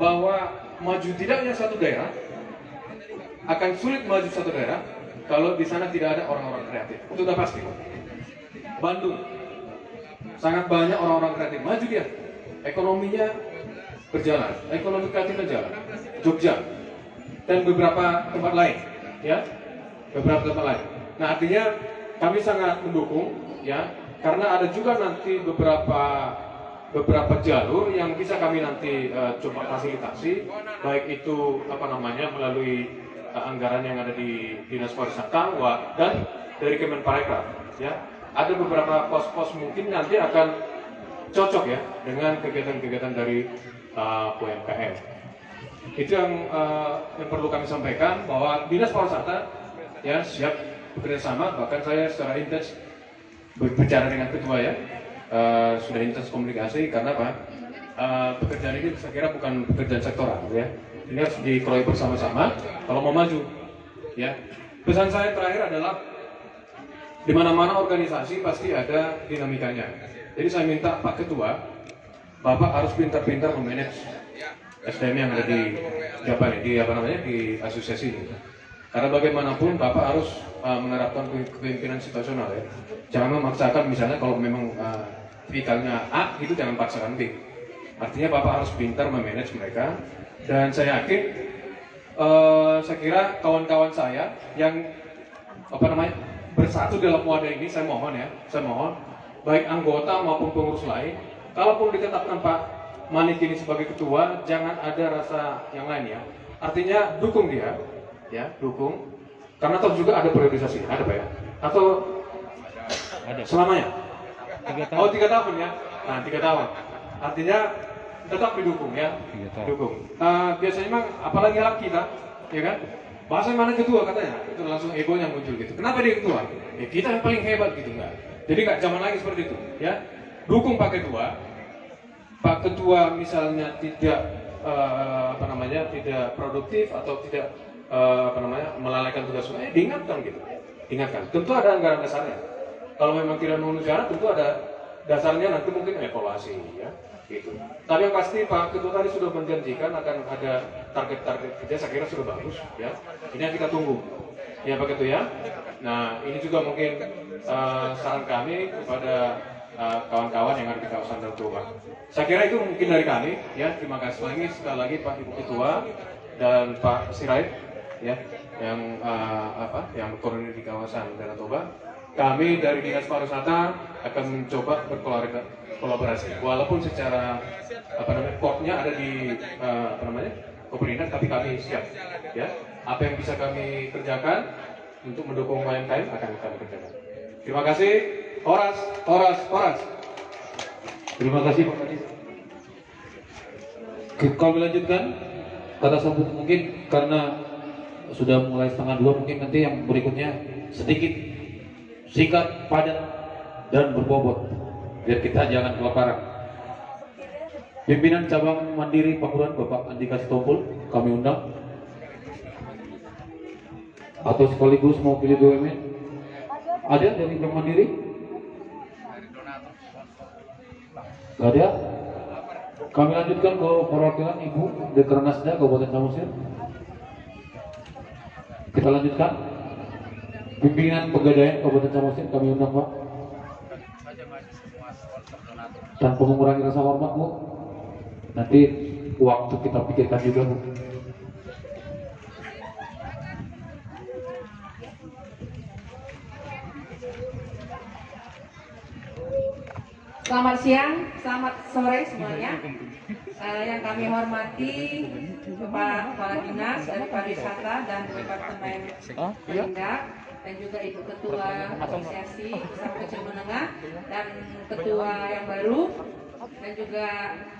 bahwa maju tidaknya satu daerah akan sulit maju satu daerah kalau di sana tidak ada orang-orang kreatif. Itu sudah pasti. Bandung sangat banyak orang-orang kreatif, maju dia, ekonominya berjalan, ekonomi kreatifnya jalan. Jogja dan beberapa tempat lain, ya, beberapa tempat lain. Nah, artinya kami sangat mendukung, ya, karena ada juga nanti beberapa jalur yang bisa kami nanti coba fasilitasi, baik itu melalui anggaran yang ada di Dinas Pariwisata dan dari Kemenparekraf, ya. Ada beberapa pos-pos mungkin nanti akan cocok ya dengan kegiatan-kegiatan dari UMKM. Itu yang perlu kami sampaikan, bahwa Dinas Pariwisata ya siap bekerja sama. Bahkan saya secara intens berbicara dengan ketua ya, sudah intens komunikasi. Karena apa? Pekerjaan ini saya kira bukan pekerjaan sektoral ya. Ini harus dikelola bersama-sama kalau mau maju. Ya, pesan saya terakhir adalah di mana-mana organisasi pasti ada dinamikanya. Jadi saya minta Pak Ketua, Bapak harus pintar-pintar memanage SDM yang ada di asosiasi ini. Karena bagaimanapun Bapak harus menerapkan kepemimpinan situasional ya. Jangan memaksakan, misalnya kalau memang tipikalnya A itu jangan paksakan B. Artinya Bapak harus pintar memanage mereka. Dan saya yakin, saya kira kawan-kawan saya yang bersatu dalam wadah ini, saya mohon baik anggota maupun pengurus lain, kalaupun ditetapkan Pak Manik ini sebagai ketua, jangan ada rasa yang lain ya. Artinya dukung dia, ya dukung. Karena toh juga ada periodisasi, ada Pak ya? Atau ada selamanya? 3 tahun. Oh 3 tahun ya? Nah 3 tahun. Artinya tetap didukung ya, dukung. Biasanya memang apalagi hak kita, ya kan? Bahasa mana ketua katanya, itu langsung egonya muncul gitu. Kenapa dia ketua? Ya kita yang paling hebat gitu enggak? Jadi nggak zaman lagi seperti itu, ya. Dukung Pak Ketua. Pak Ketua misalnya tidak tidak produktif atau tidak melalaikan tugasnya, diingatkan gitu. Ingatkan. Tentu ada anggaran dasarnya. Kalau memang tidak memenuhi syarat, tentu ada dasarnya, nanti mungkin evaluasi ya. Gitu. Tapi yang pasti Pak Ketua tadi sudah menjanjikan akan ada target-target kerja, saya kira sudah bagus ya. Ini yang kita tunggu. Ya Pak Ketua ya. Nah, ini juga mungkin saran kami kepada kawan-kawan yang ada di kawasan Danau Toba. Saya kira itu mungkin dari kami ya. Terima kasih lagi sekali lagi Pak Ibu Ketua dan Pak Sirait ya yang yang berkoordinasi di kawasan Danau Toba. Kami dari Dinas Pariwisata akan mencoba berkolaborasi walaupun secara core-nya ada di Koperindak, tapi kami siap ya. Apa yang bisa kami kerjakan untuk mendukung UMKM akan kami kerjakan. Terima kasih. Oras, oras, oras. Terima kasih Pak Kadis. Kami lanjutkan kata sambut mungkin karena sudah mulai 1:30 mungkin nanti yang berikutnya sedikit singkat, padat dan berbobot biar kita jangan kelaparan. Pimpinan Cabang Mandiri Panguran Bapak Andika Sitompul kami undang, atau sekaligus mau pilih BUMN. Ada dari Bank Mandiri? Gak ada? Kami lanjutkan ke perwakilan Ibu Dekranasda Kabupaten Samosir. Kita lanjutkan. Pimpinan Pegadaian Kabupaten Samosir kami undang Pak. Tanpa mengurangi rasa hormat Bu. Nanti waktu kita pikirkan juga Bu. Selamat siang, selamat sore semuanya. Yang kami hormati Bapak Kepala Dinas dari Pariwisata dan Departemen Perindak, dan juga Ibu Ketua Asosiasi Usaha Kecil Menengah dan Ketua yang baru, dan juga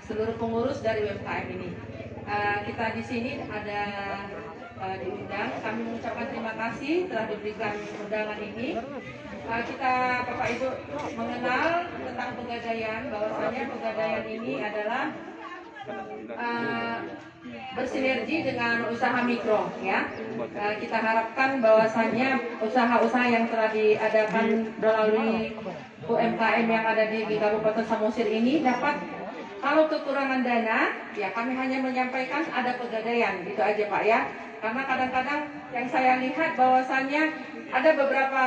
seluruh pengurus dari UMKM ini. Kita di sini ada diundang. Kami mengucapkan terima kasih telah diberikan undangan ini. Kita Bapak Ibu mengenal tentang Pegadaian, bahwasanya Pegadaian ini adalah bersinergi dengan usaha mikro, ya. Kita harapkan bahwasanya usaha-usaha yang telah diadakan melalui UMKM yang ada di Kabupaten Samosir ini dapat, kalau kekurangan dana, ya kami hanya menyampaikan ada Pegadaian, gitu aja Pak ya. Karena kadang-kadang yang saya lihat bahwasanya ada beberapa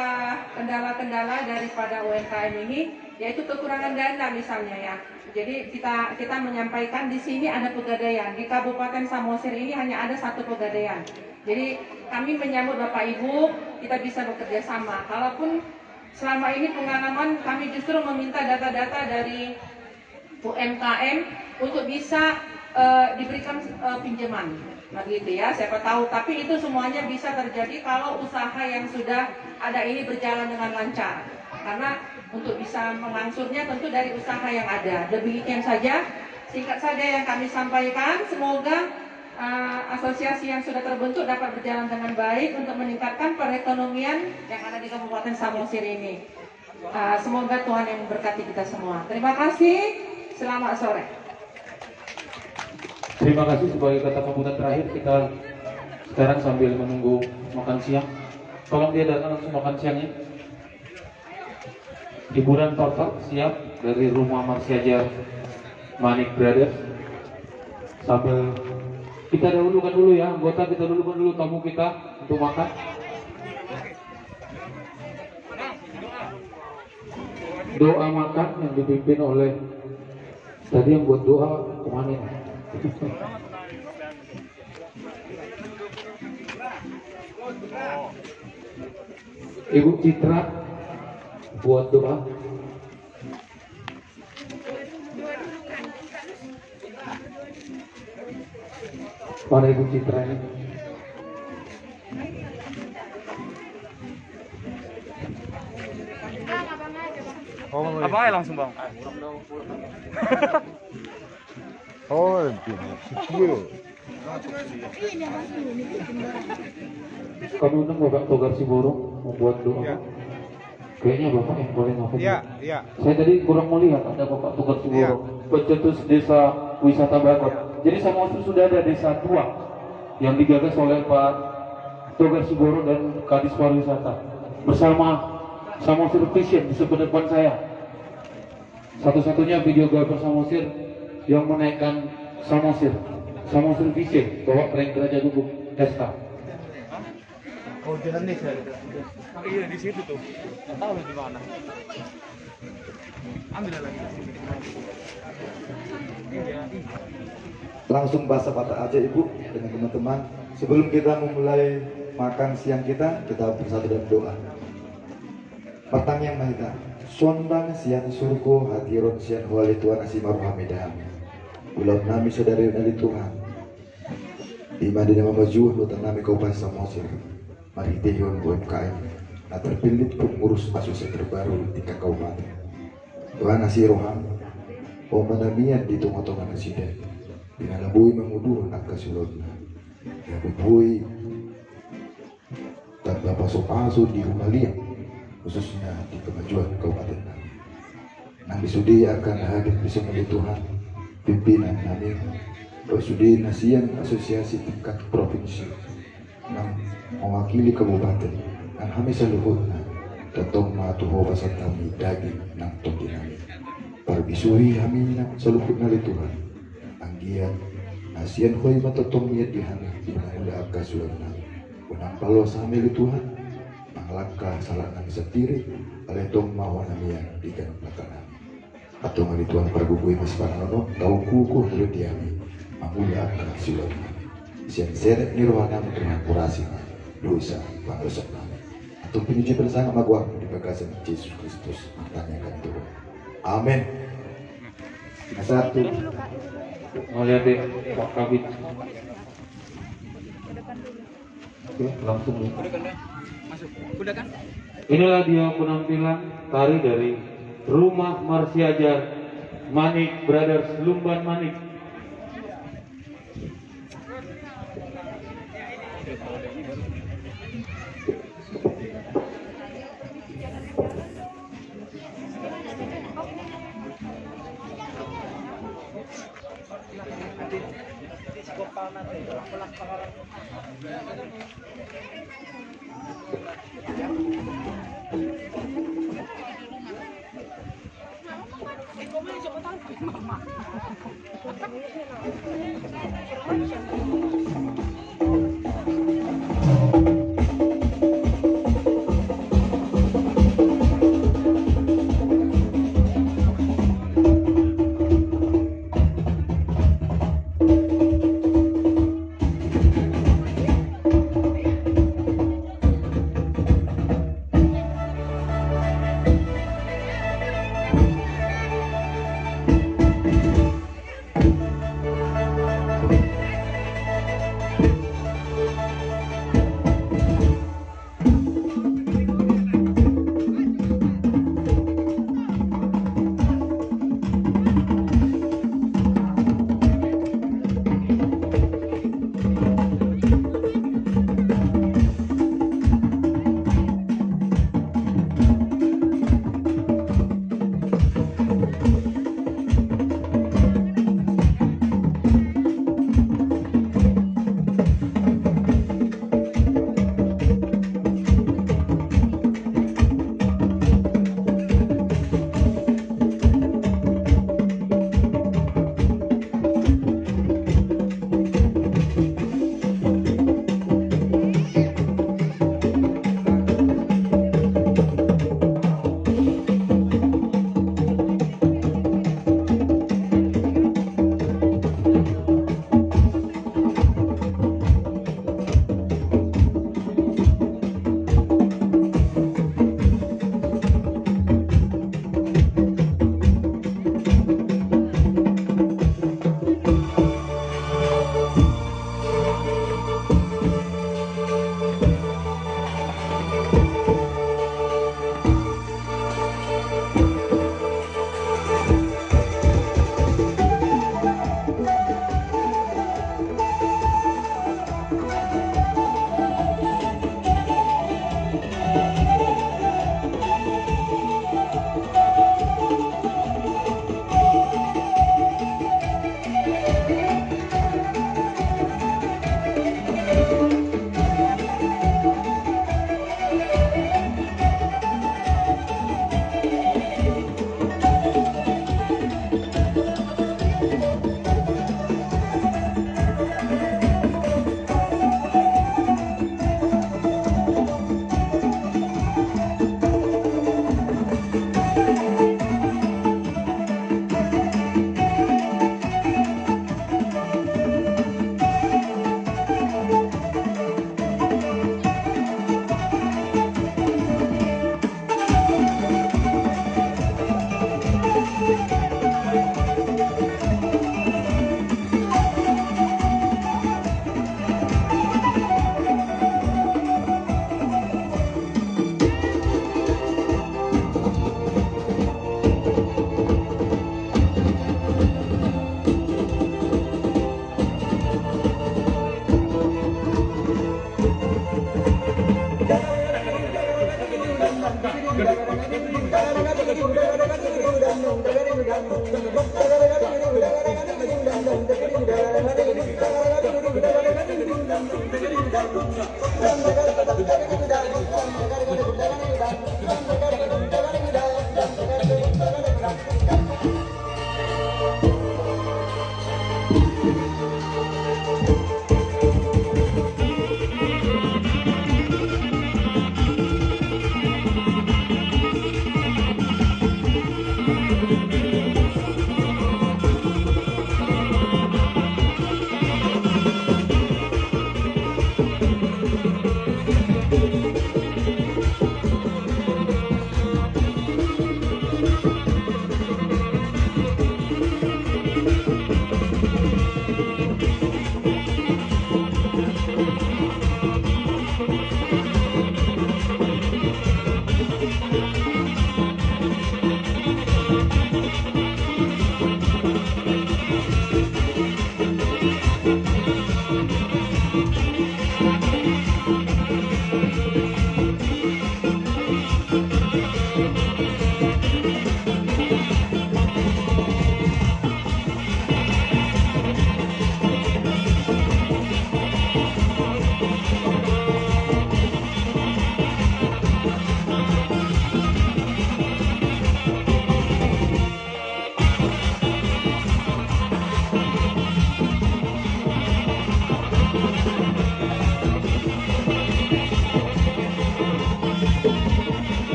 kendala-kendala daripada UMKM ini, yaitu kekurangan dana misalnya ya. Jadi kita menyampaikan di sini ada Pegadaian. Di Kabupaten Samosir ini hanya ada satu Pegadaian. Jadi kami menyambut Bapak Ibu, kita bisa bekerja sama. Kalaupun selama ini pengalaman kami justru meminta data-data dari UMKM untuk bisa diberikan pinjaman, begitu ya, siapa tahu. Tapi itu semuanya bisa terjadi kalau usaha yang sudah ada ini berjalan dengan lancar. Karena untuk bisa mengangsurnya tentu dari usaha yang ada. Demikian saja, singkat saja yang kami sampaikan. Semoga asosiasi yang sudah terbentuk dapat berjalan dengan baik untuk meningkatkan perekonomian yang ada di Kabupaten Samosir ini. Semoga Tuhan yang memberkati kita semua. Terima kasih. Selamat sore. Terima kasih. Sebagai kata pembuka terakhir, kita sekarang sambil menunggu makan siang, tolong diadakan langsung makan siangnya. Hiburan total siap dari Rumah Marsiajar Manik Brothers. Sambil kita dahulukan dulu ya, anggota kita dahulukan dulu tamu kita untuk makan. Doa makan yang dipimpin oleh tadi yang buat doa kemana ini? Ibu Citra buat doa. Mana Ibu Citra ini? Apa aja langsung bang? Oh, Kami undang Bapak Togar Siborong membuat doa. Ya. Kayaknya Bapak yang boleh ngomong. Iya, iya. Saya tadi kurang melihat ada Bapak Togar Siborong, pencetus Desa Wisata Bagot. Jadi Samosir sudah ada desa tua yang digagas oleh Pak Togar Siborong dan Kadis Pariwisata bersama Samosir Vision di sebelah depan saya. Satu-satunya videografer Samosir yang menaikkan Samosir Vision bawa prank Raja Guguk SK. Oh, jalan nih saya. Iya di situ tuh. Nggak tahu di mana. Ambil lagi. Langsung bahasa patah aja Ibu dengan teman-teman. Sebelum kita memulai makan siang kita bersatu dalam doa. Patang yang mahita, sondang sian surko hatiron sian wali Tuhan asimaru hamidah. Ulam nami saudari dari Tuhan. Ima di nama majuh lutan nami Kabupaten Samosir. Mari tiyon UMKM. nah terpilih pengurus asosiasi terbaru di tingkat kabupaten. Tuhan nasi roham, pemanamian di tengah-tengah nasiden, dengan labui mengudur nak kasulotna, ya bui dan bapak sopaso di rumah liang, khususnya di kemajuan kabupaten kami. Nabi Sudi akan hadir bersama Tuhan, pimpinan kami, Sudi Nasian Asosiasi tingkat provinsi, yang mewakili kabupaten, dan kami seluruhnya, tetong matuho pasal kami daging nang tongkinami. Parbisuri kami nang seluruhnya di Tuhan, anggian Nasian hoi matatong niat di kami, mula agkasulan unang palos kami di Tuhan, manglaka salah nang setiri, aletong mawan kami yang diganong belakang. Atau ngali Tuhan pergugui mispanono, tau kukuh mulut diami, mangula akan silat. Siang seret nirwana mentrakurasi dosa bangsa kami. Atau pinuji bersama magwak di bagasan Yesus Kristus, tanyakan Tuhan. Amin. Satu. Melihat deh Pak Kabit. Oke, langsung nih. Inilah dia penampilan tari dari Rumah Marsiajar Manik Brothers Lumban Manik.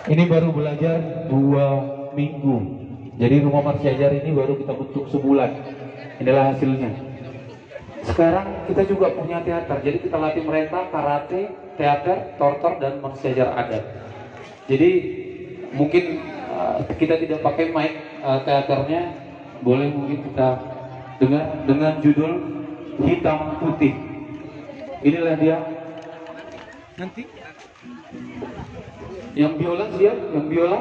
Ini baru belajar 2 minggu. Jadi rumah marsiajar ini baru kita bentuk sebulan. Inilah hasilnya. Sekarang kita juga punya teater. Jadi kita latih mereka karate, teater, tortor, dan marsiajar adat. Jadi mungkin kita tidak pakai mic teaternya, boleh mungkin kita dengar dengan judul Hitam Putih. Inilah dia. Nanti Yang biola siap? Yang biola?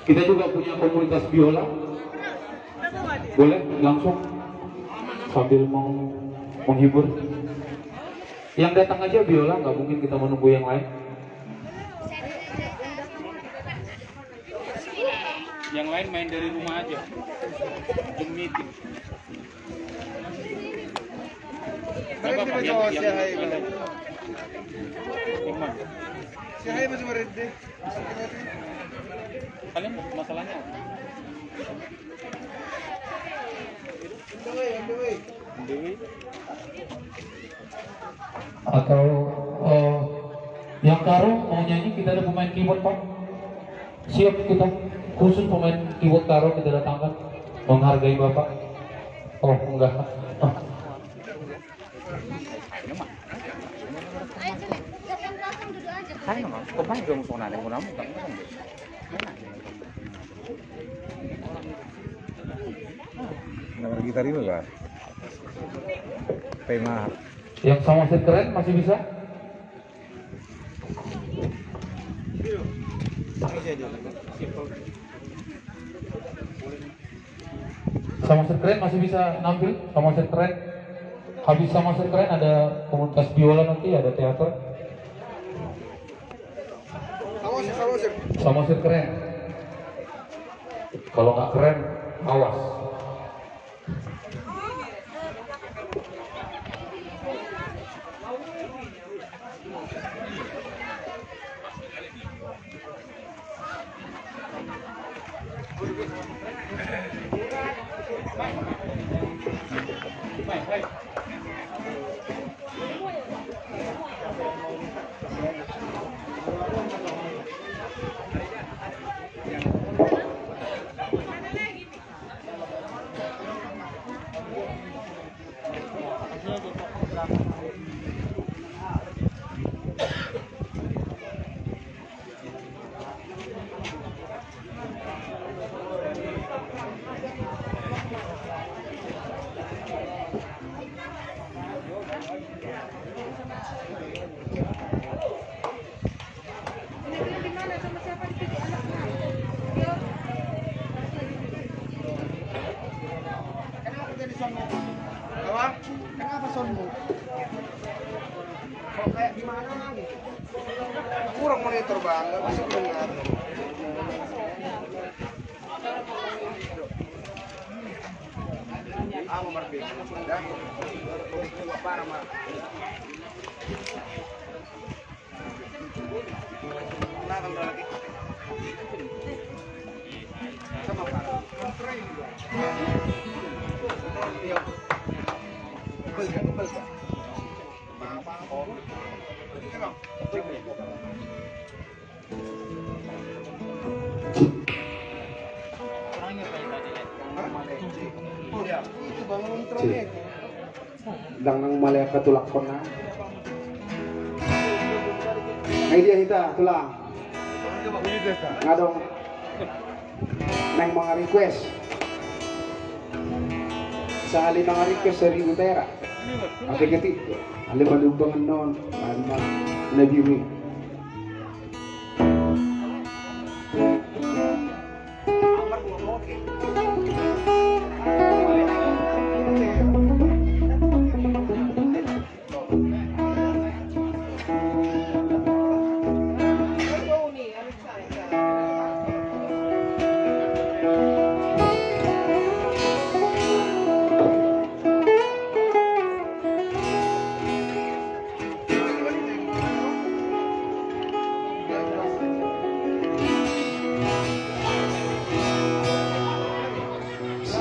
Kita juga punya komunitas biola. Boleh langsung sambil menghibur. Yang datang aja biola, nggak mungkin kita menunggu yang lain. yang lain main dari rumah aja. Zoom meeting. Apa Pak yang Iman. Siapa masih meredi? Kalian masalahnya apa? Dewi. Atau yang karo mau nyanyi, kita ada pemain keyboard Pak. Siap kita, khusus pemain keyboard karo kita datangkan, menghargai Bapak. Oh enggak. Saya nggak, kok banyak dong soalnya ada mau namu, Nomor gitar itu kan? Tema. Yang sama set keren masih bisa? Sama set keren masih bisa nampil? Sama set keren? Habis sama set keren ada komunitas biola nanti, ada teater. Sama set keren. Kalau nggak keren, awas. monitor bang, nggak bisa mendengar. Dang nang malaya katulak ko na. Ngay dia hita tulang. Ngadong nang mga request. Sa alin mga request sa Rio Terra. Ate kati, alam malubangan noon, alam na-viewing.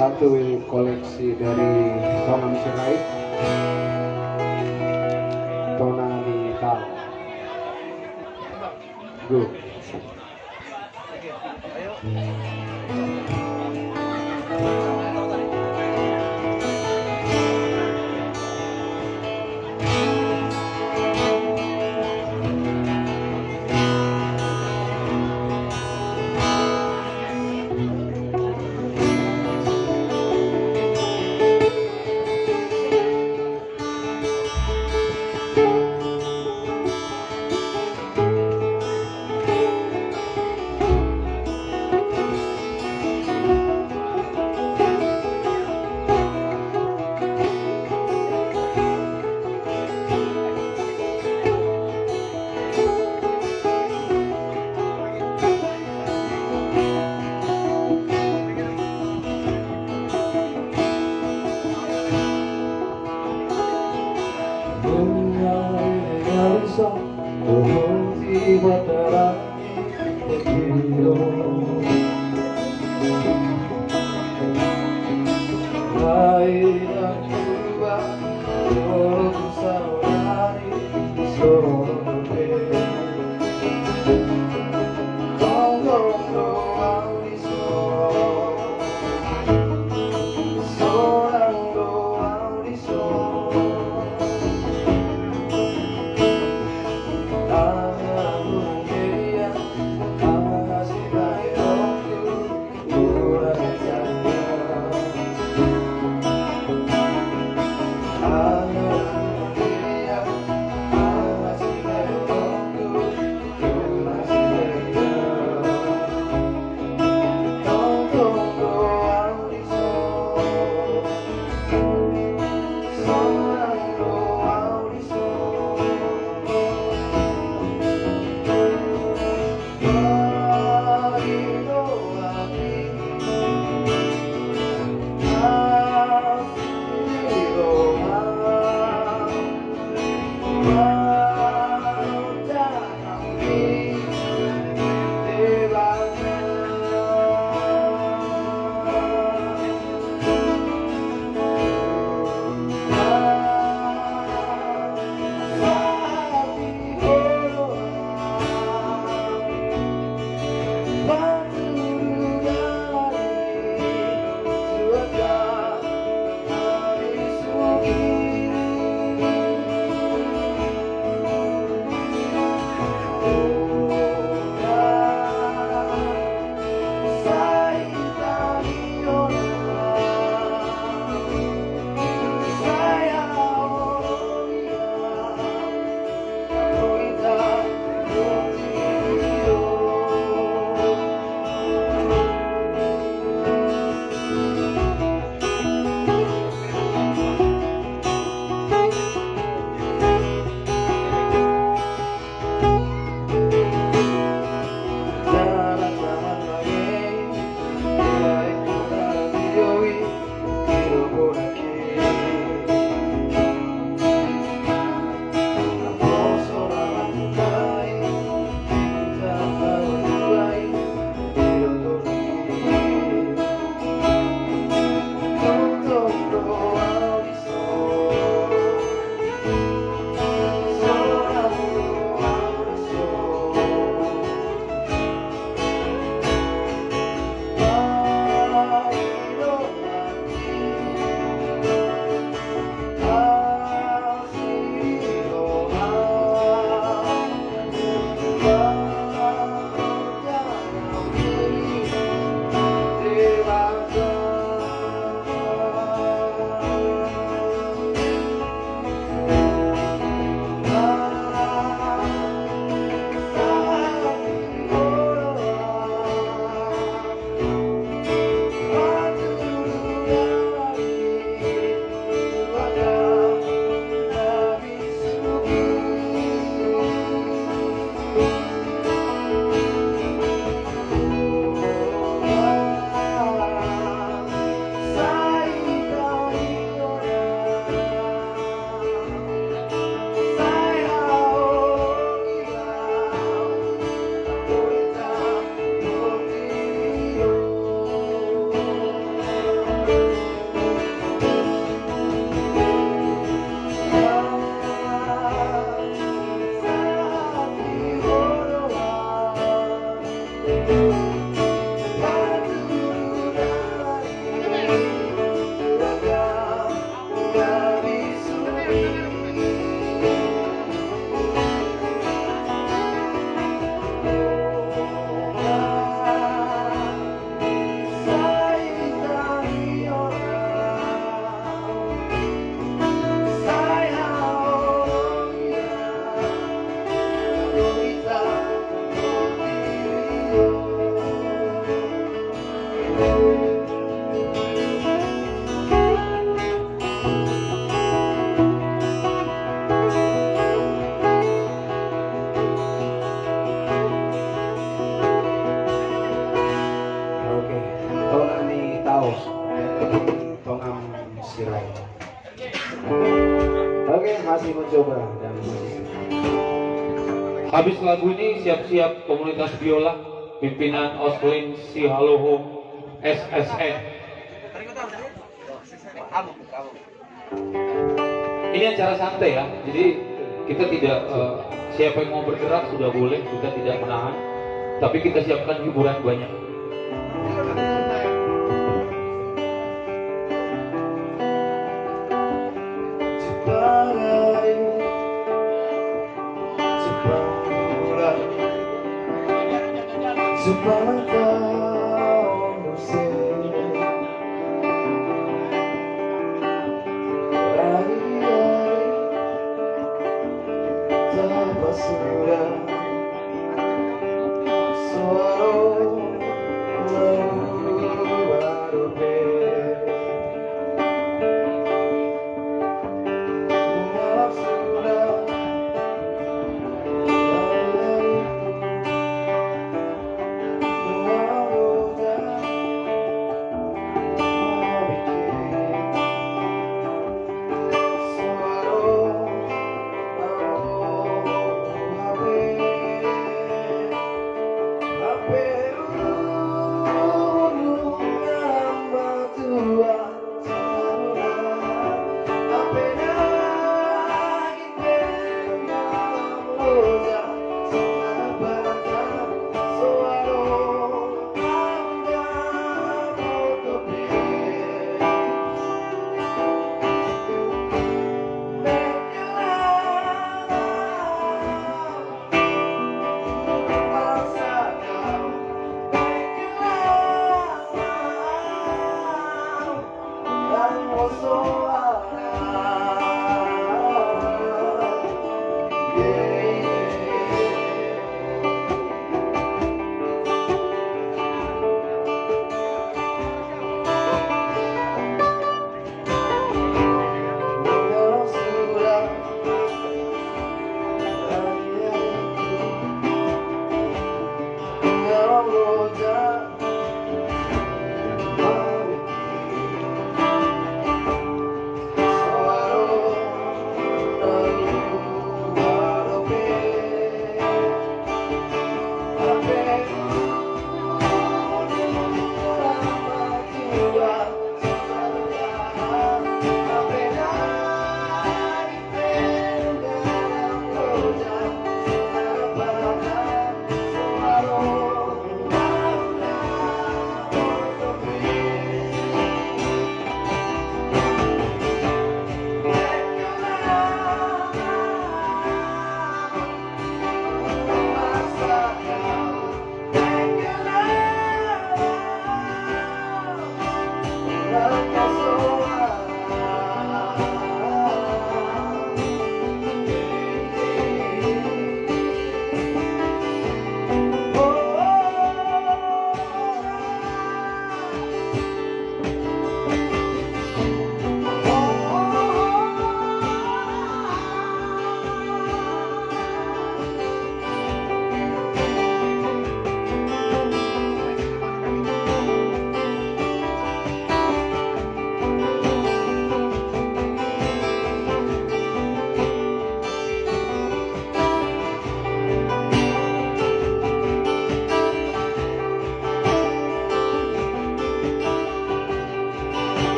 Satu koleksi dari Tonang Sirait, Tonang Tal. Go. Oke, tolong ani tahu tongam sirai. Oke, masih mencoba dan masih. Habis lagu ini siap-siap komunitas biola pimpinan Oslin Sihalohom SSN. Ini acara santai ya, jadi kita tidak siapa yang mau bergerak sudah boleh, kita tidak menahan, tapi kita siapkan hiburan banyak.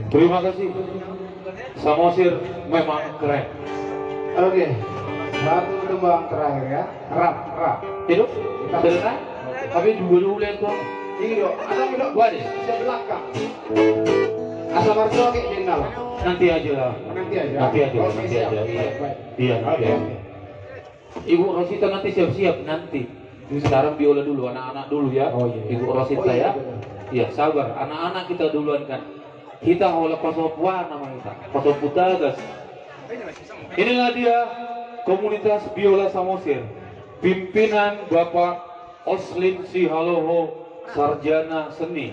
Terima kasih. Samosir memang keren. Oke, satu tembang terakhir ya. Rap. Hidup? Selesai? Tapi juga dulu lihat tuh. Ini dok, ada dok. Gua deh. Di belakang. Asal marco kayak jenal. Nanti aja lah. Nanti aja. Nanti aja. Oke, Nanti siap. aja. Iya. Baik. Iya. Nanti Oke. aja. Ibu Rosita nanti siap-siap nanti. Sekarang biola dulu, anak-anak dulu ya. Oh, iya. Ibu Rosita Oh, iya, ya. benar. Iya, sabar. Anak-anak kita duluan kan. Kita oleh Pasopwa nama kita. Pasoputagas. Inilah dia komunitas biola Samosir. Pimpinan Bapak Oslin Sihaloho, sarjana seni,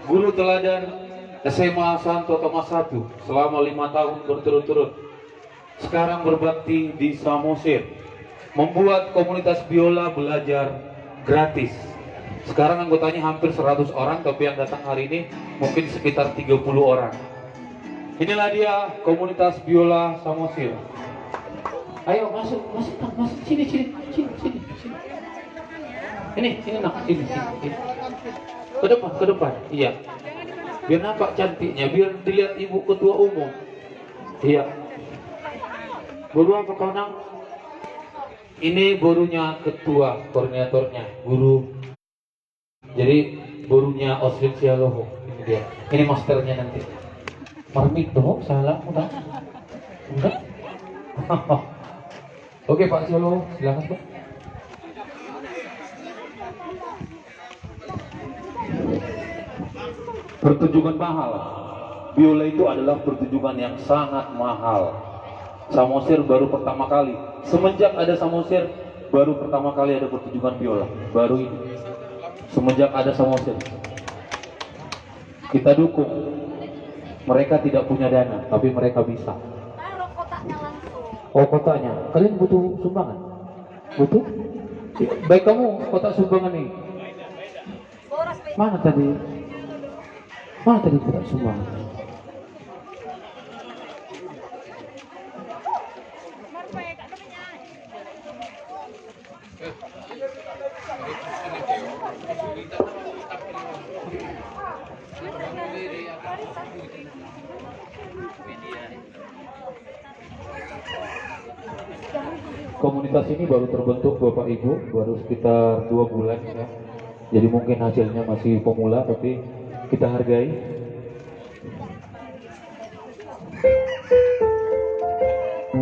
guru teladan SMA Santo Thomas I selama 5 tahun berturut-turut. Sekarang berbakti di Samosir, membuat komunitas biola belajar gratis. Sekarang anggotanya hampir 100 orang, tapi yang datang hari ini mungkin sekitar 30 orang. Inilah dia komunitas biola Samosir. Ayo masuk sini. Ini nak, sini. Ke depan. Iya. Biar nampak cantiknya, biar dilihat ibu ketua umum. Iya. Guru apa kau nang? Ini gurunya ketua, koordinatornya, guru. Jadi gurunya Oslin Sihaloho. Ini dia. Ini masternya nanti. Marmito, salah udah. Enggak? Oke Pak Sihaloho, silakan Pak. Pertunjukan mahal. Biola itu adalah pertunjukan yang sangat mahal. Samosir baru pertama kali. Semenjak ada Samosir, baru pertama kali ada pertunjukan biola. Baru ini. Semenjak ada Samosir. Kita dukung. Mereka tidak punya dana, tapi mereka bisa. Oh, kotaknya. Kalian butuh sumbangan? Butuh? Baik, kamu kotak sumbangan nih. Mana tadi kotak sumbangan? Komunitas ini baru terbentuk Bapak Ibu, baru sekitar 2 bulan ya. Jadi mungkin hasilnya masih pemula, tapi kita hargai.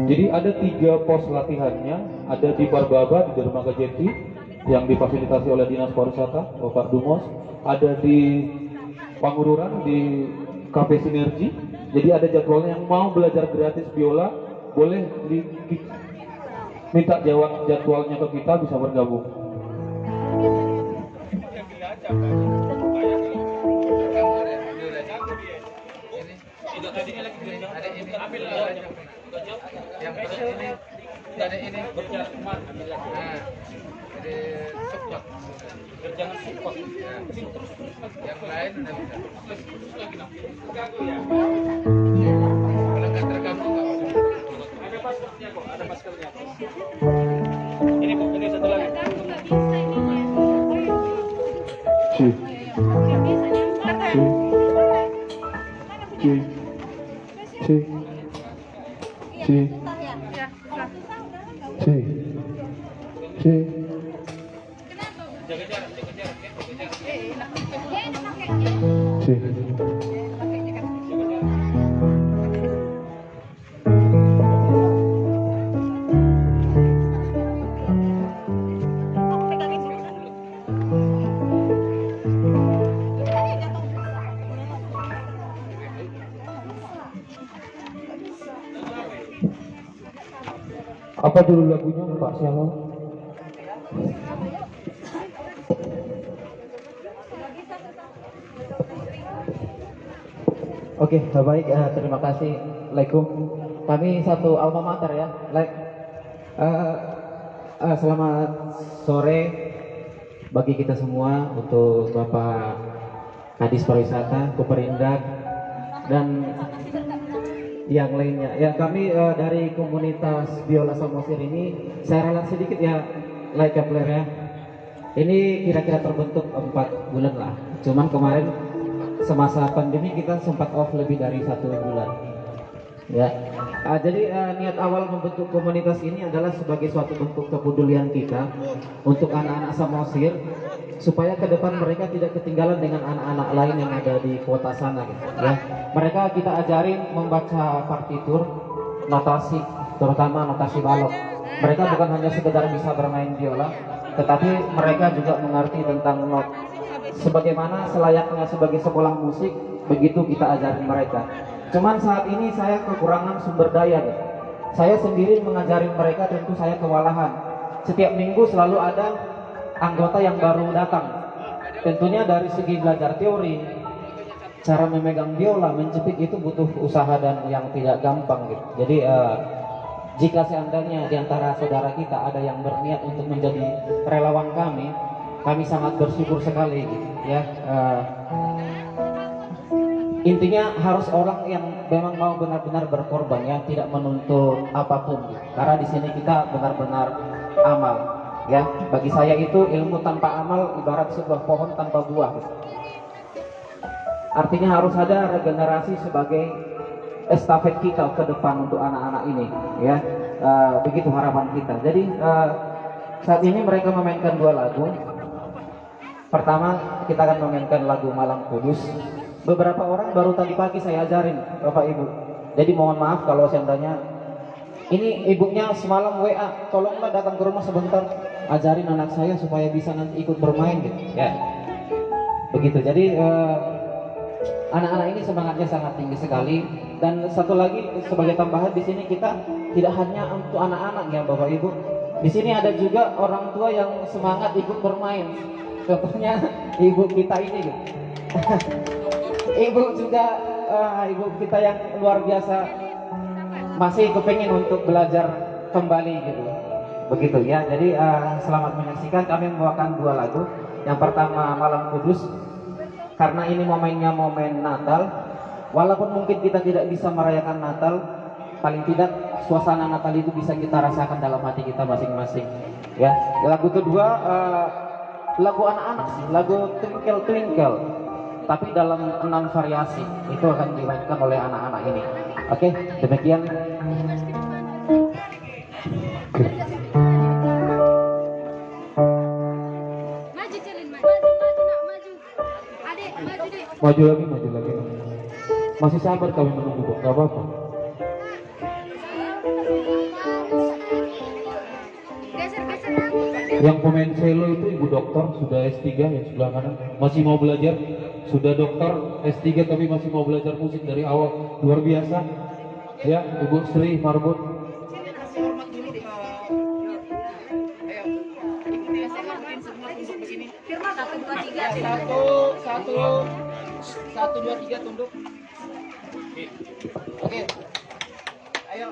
Jadi ada 3 pos latihannya, ada di Parbaba, di Dermaga Jeti yang difasilitasi oleh Dinas Pariwisata Bapak Dumos, ada di Pangururan di Cafe Sinergi. Jadi ada jadwalnya, yang mau belajar gratis biola boleh minta jadwalnya ke kita, bisa bergabung. Jangan support. Yang lain udah bisa. Kalau nggak tergabung nggak apa-apa. Ada maskernya kok, ada maskernya. Ini Bu, ini satu lagi. Apa dulu lagunya Pak Sihaloho? Oke, baik. Terima kasih. Assalamualaikum. Kami satu alma mater ya. Selamat sore bagi kita semua, untuk Bapak Kadis Pariwisata, Koperindak, dan yang lainnya. Ya, kami dari komunitas biola Samosir ini, saya ralat sedikit ya, player ya. Ini kira-kira terbentuk 4 bulan lah. Cuman kemarin semasa pandemi kita sempat off lebih dari 1 bulan. Ya, jadi niat awal membentuk komunitas ini adalah sebagai suatu bentuk kepedulian kita untuk anak-anak Samosir, supaya ke depan mereka tidak ketinggalan dengan anak-anak lain yang ada di kota sana gitu, ya. Mereka kita ajarin membaca partitur, notasi, terutama notasi balok. Mereka bukan hanya sekedar bisa bermain biola, tetapi mereka juga mengerti tentang not. Sebagaimana selayaknya sebagai sekolah musik, begitu kita ajarin mereka. Cuman saat ini saya kekurangan sumber daya nih. Saya sendiri mengajarin mereka, tentu saya kewalahan. Setiap minggu selalu ada anggota yang baru datang. Tentunya dari segi belajar teori, cara memegang biola, menjepit itu butuh usaha dan yang tidak gampang gitu. Jadi jika seandainya di antara saudara kita ada yang berniat untuk menjadi relawan kami sangat bersyukur sekali gitu, ya. Intinya harus orang yang memang mau benar-benar berkorban, ya, tidak menuntut apapun gitu. Karena di sini kita benar-benar amal, ya. Bagi saya itu ilmu tanpa amal ibarat sebuah pohon tanpa buah gitu. Artinya harus ada regenerasi sebagai estafet kita ke depan untuk anak-anak ini, ya. Begitu harapan kita. Jadi saat ini mereka memainkan 2 lagu. Pertama kita akan memainkan lagu Malam Kudus. Beberapa orang baru tadi pagi saya ajarin Bapak Ibu. Jadi mohon maaf kalau seandainya ini ibunya semalam WA, tolonglah datang ke rumah sebentar, ajarin anak saya supaya bisa nanti ikut bermain gitu, ya. Begitu. Jadi anak-anak ini semangatnya sangat tinggi sekali. Dan satu lagi sebagai tambahan, di sini kita tidak hanya untuk anak-anak, ya Bapak Ibu. Di sini ada juga orang tua yang semangat ikut bermain. Contohnya ibu kita ini gitu. Ibu juga ibu kita yang luar biasa masih kepingin untuk belajar kembali gitu. Begitu, ya. Jadi selamat menyaksikan. Kami membawakan 2 lagu. Yang pertama Malam Kudus, karena ini momennya momen Natal. Walaupun mungkin kita tidak bisa merayakan Natal, paling tidak suasana Natal itu bisa kita rasakan dalam hati kita masing-masing, ya. Lagu kedua lagu anak-anak sih, lagu Twinkle Twinkle, tapi dalam 6 variasi. Itu akan dimainkan oleh anak-anak ini. Oke, demikian. Maju lagi. Masih sabar kami menunggu, kok. Gak apa-apa. Yang pemain cello itu Ibu Dokter, sudah S3 yang sebelah kanan. Masih mau belajar, sudah dokter S3 tapi masih mau belajar musik dari awal. Luar biasa. Ya, Ibu Sri Marbun. Satu, dua, tiga, tunduk. Oke. Ayo.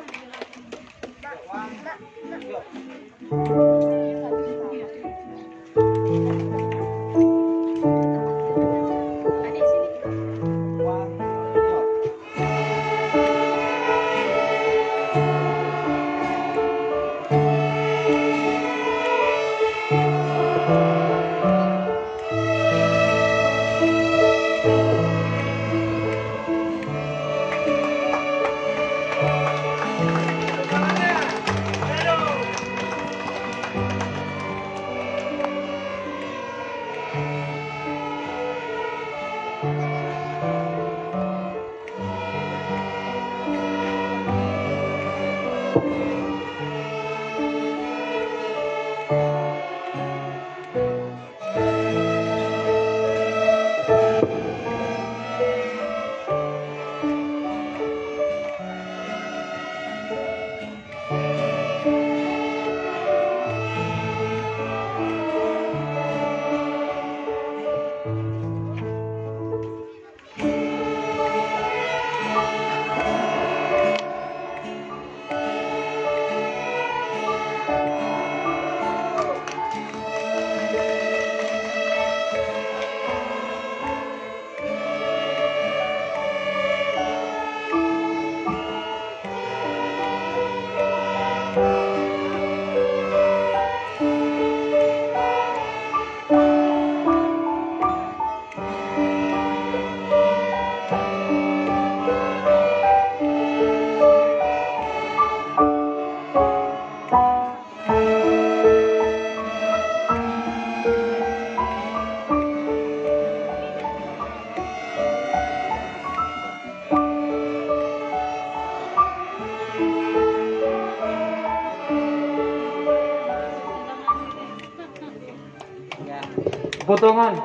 Potongan.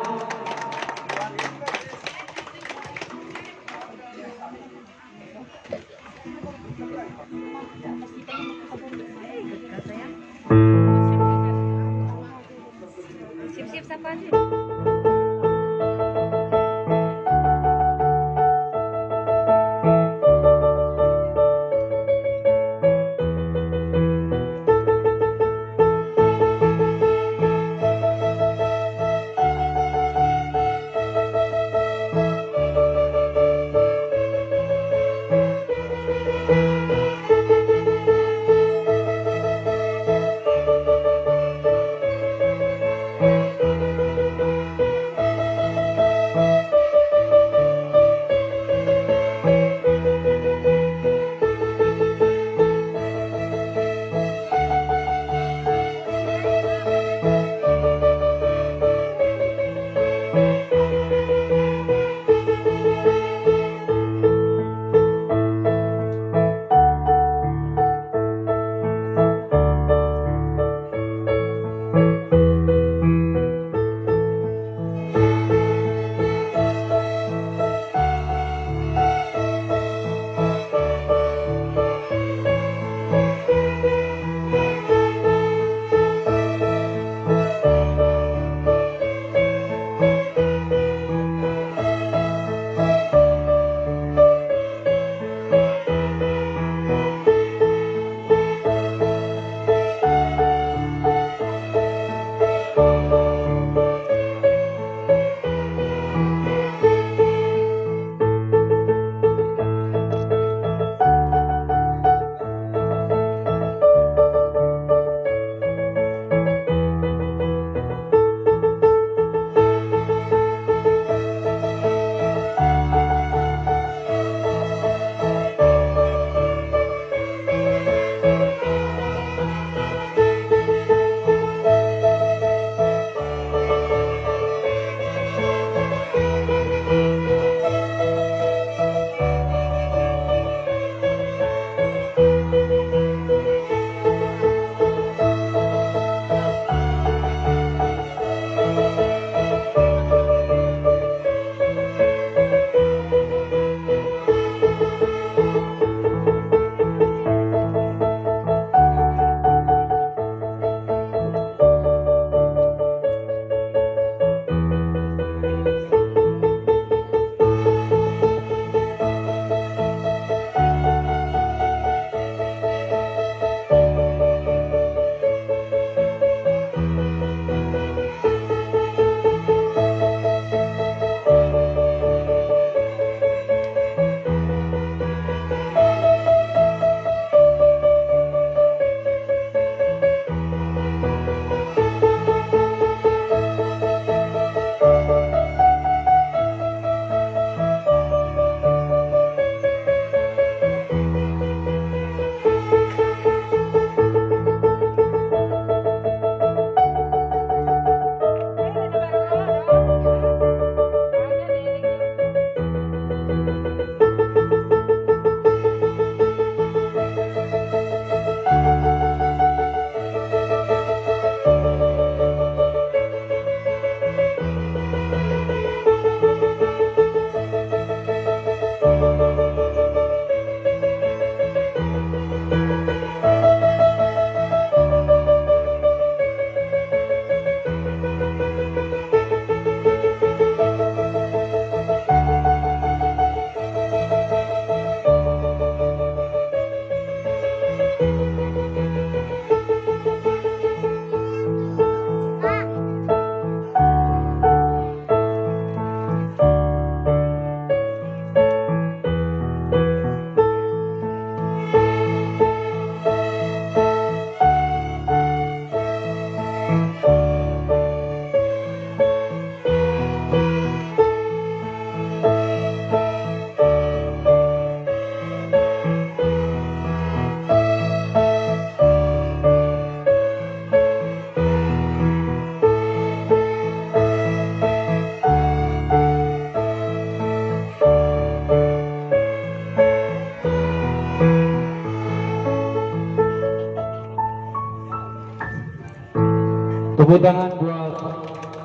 Tepuk tangan buat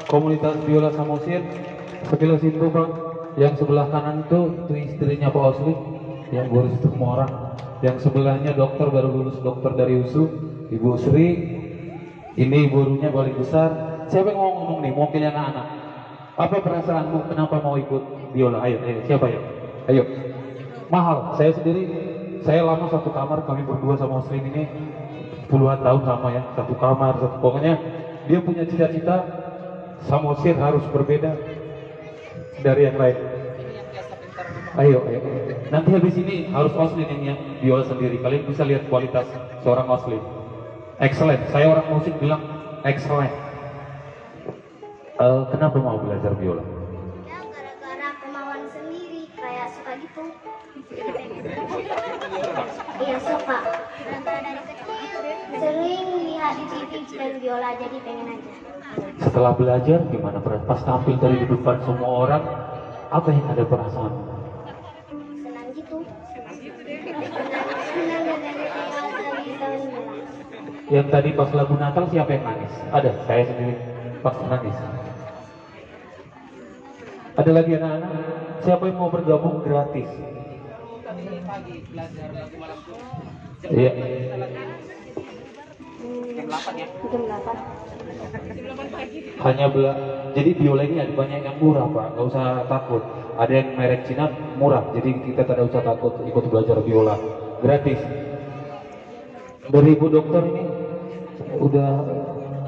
komunitas biola Samosir. Sekilas info Pak, yang sebelah kanan itu istrinya Pak Osli, yang ngurus semua orang. Yang sebelahnya dokter baru lulus dokter dari USU, Ibu Sri. Ini gurunya paling besar. Siapa yang mau ngomong nih, mewakili anak-anak? Apa perasaanmu kenapa mau ikut biola? Ayo, siapa ya? Ayo. Mahal. Saya sendiri, saya lama satu kamar, kami berdua sama Muslim ini puluhan tahun sama ya, satu kamar, pokoknya dia punya cita-cita Samosir harus berbeda dari yang lain. Ayo. Nanti habis ini harus Muslim yang biola sendiri. Kalian bisa lihat kualitas seorang Muslim. Excellent. Saya orang musik bilang excellent. Kenapa mau belajar biola? Ya gara-gara kemauan sendiri, kayak suka gitu. Iya suka. Dari kecil sering lihat di TV dan biola jadi pengen aja. Setelah belajar gimana pas tampil dari di depan semua orang, apa yang ada perasaan? Senang gitu. Senang dan bisa biola. Yang tadi pas lagu Natal siapa yang nangis? Ada, saya sendiri pas nangis. Ada lagi anak-anak? Siapa yang mau bergabung gratis? Iya. Jam 8 ya? Jam 8. Hanya jadi biola ini ada banyak yang murah Pak, nggak usah takut. Ada yang merek Cina murah, jadi kita tidak usah takut ikut belajar biola, gratis. Dari Ibu Dokter ini udah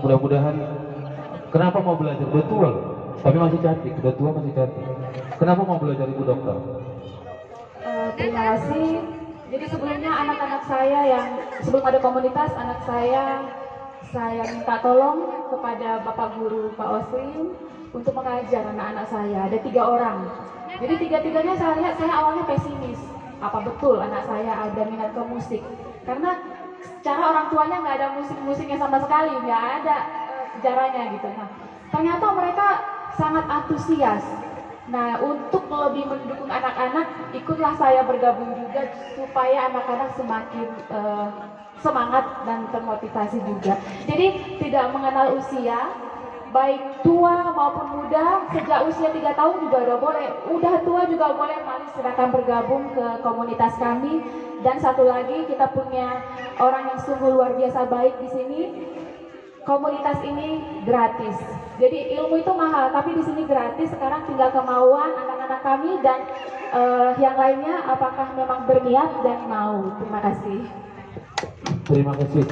mudah-mudahan. Kenapa mau belajar? Udah tua loh, tapi masih cantik. Udah tua masih cantik. Kenapa mau belajar Ibu Dokter? Terima kasih. Jadi sebelumnya anak-anak saya yang sebelum ada komunitas, anak saya minta tolong kepada Bapak Guru Pak Oslim untuk mengajar anak-anak saya. Ada 3 orang. Jadi tiga-tiganya saya lihat, saya awalnya pesimis. Apa betul anak saya ada minat ke musik? Karena secara orang tuanya nggak ada musik-musiknya sama sekali, nggak ada sejarahnya gitu. Nah, ternyata mereka sangat antusias. Nah, untuk lebih mendukung anak-anak, ikutlah saya bergabung juga supaya anak-anak semakin semangat dan termotivasi juga. Jadi tidak mengenal usia, baik tua maupun muda, sejak usia 3 tahun juga udah boleh, udah tua juga boleh, mari silakan bergabung ke komunitas kami. Dan satu lagi, kita punya orang yang sungguh luar biasa baik di sini. Komunitas ini gratis. Jadi ilmu itu mahal, tapi di sini gratis. Sekarang tinggal kemauan anak-anak kami dan yang lainnya apakah memang berniat dan mau. Terima kasih. Terima kasih.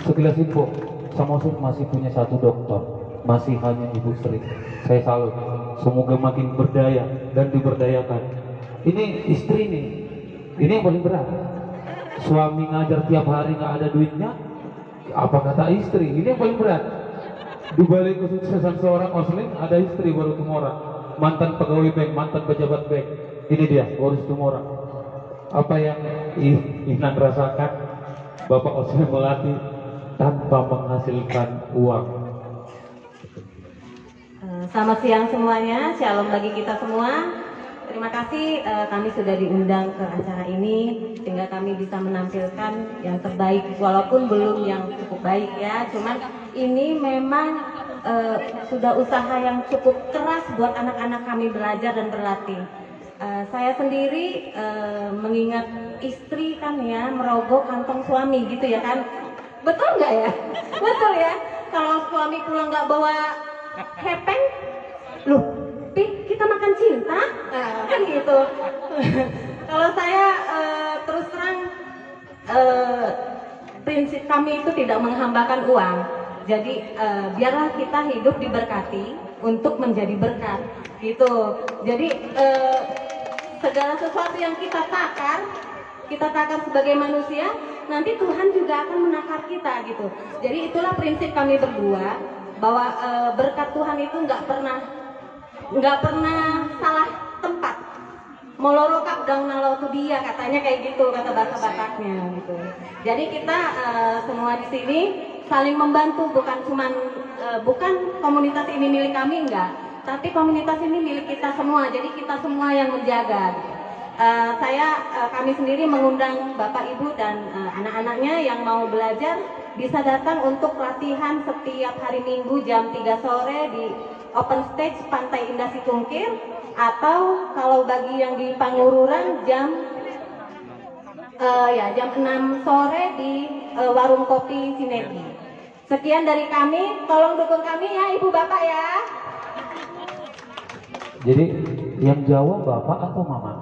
Sekilas info, Samosir masih punya 1 dokter, masih hanya Ibu Sri. Saya salut. Semoga makin berdaya dan diberdayakan. Ini istri nih, ini yang paling berat. Suami ngajar tiap hari nggak ada duitnya, apa kata istri? Ini yang paling berat. Di balik kesuksesan seorang Muslim ada istri baru tumora, mantan pegawai bank, mantan pejabat bank. Ini dia baru tumora. Apa yang Ihnan rasakan, Bapak Muslim melatih tanpa menghasilkan uang. Selamat siang semuanya, shalom bagi kita semua. Terima kasih kami sudah diundang ke acara ini sehingga kami bisa menampilkan yang terbaik walaupun belum yang cukup baik ya. Cuman ini memang sudah usaha yang cukup keras buat anak-anak kami belajar dan berlatih. Saya sendiri mengingat istri kan ya merogoh kantong suami gitu ya kan. Betul nggak ya? Betul ya. Kalau suami pulang nggak bawa hepeng, loh kita makan cinta, kan gitu. Kalau saya terus terang prinsip kami itu tidak menghambakan uang. Jadi biarlah kita hidup diberkati untuk menjadi berkat, gitu. Jadi segala sesuatu yang kita takar sebagai manusia, nanti Tuhan juga akan menakar kita, gitu. Jadi itulah prinsip kami berdua bahwa berkat Tuhan itu nggak pernah salah tempat. Molorokap dang nalau tu dia, katanya kayak gitu, kata bahasa Bataknya gitu. Jadi kita semua di sini saling membantu, bukan komunitas ini milik kami enggak, tapi komunitas ini milik kita semua. Jadi kita semua yang menjaga. Kami sendiri mengundang Bapak Ibu dan anak-anaknya yang mau belajar bisa datang untuk latihan setiap hari Minggu jam 3 sore di open stage Pantai Indah Situngkir, atau kalau bagi yang di Pangururan jam 6 sore di warung kopi Sinergi. Sekian dari kami, tolong dukung kami ya Ibu Bapak ya. Jadi yang Jawa Bapak atau Mama?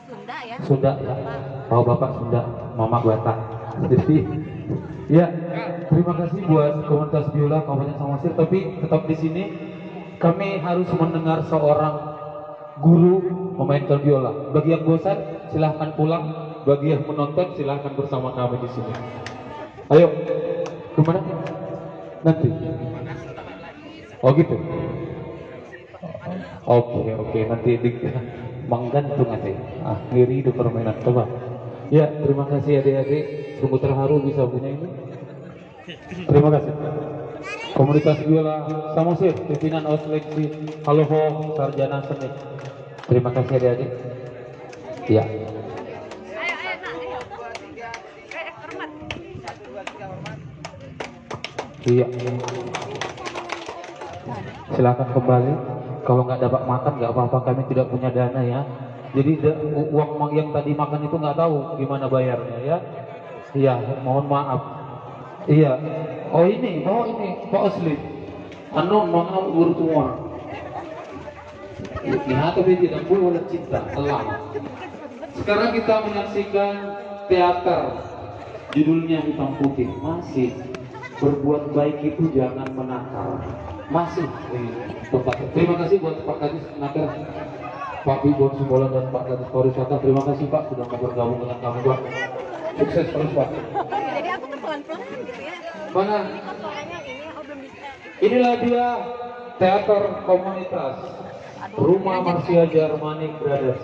Sunda ya. Sunda ya. Oh Bapak Sunda, Mama Batak. Jadi ya, terima kasih buat komunitas biola Kabupaten Samosir. Tapi tetap di sini kami harus mendengar seorang guru memainkan biola. Bagi yang bosan silahkan pulang. Bagi yang menonton silahkan bersama kami di sini. Ayo, kemana? Nanti. Oh gitu. Oke, nanti di menggantung nanti. Akhiri itu permainan coba. Ya, terima kasih adik-adik. Sungguh terharu bisa punya ini. Terima kasih. Komunitas biola Samosir, pimpinan Osleksi Haloho Sarjana Seni. Terima kasih adik-adik. Ya. Iya. Silakan kembali. Kalau nggak dapat makan nggak apa-apa, kami tidak punya dana ya. Jadi uang yang tadi makan itu nggak tahu gimana bayarnya ya. Iya, mohon maaf. Iya. Oh ini Pak Osli. Anu mau bertumor. Lihat tapi tidak boleh cinta Allah. Sekarang kita menyaksikan teater. Judulnya Hitam Putih. Masih berbuat baik itu jangan menakar. Masih terima kasih buat Pak Kadis Naker, Pak Bibon Simbolan dan Pak Kadis Pariwisata. Terima kasih Pak sudah mau bergabung dengan kami Pak. Sukses terus Pak. Jadi aku tuh pelan-pelan gitu ya. Mana? Inilah dia teater komunitas Rumah Marsia Germanic Brothers.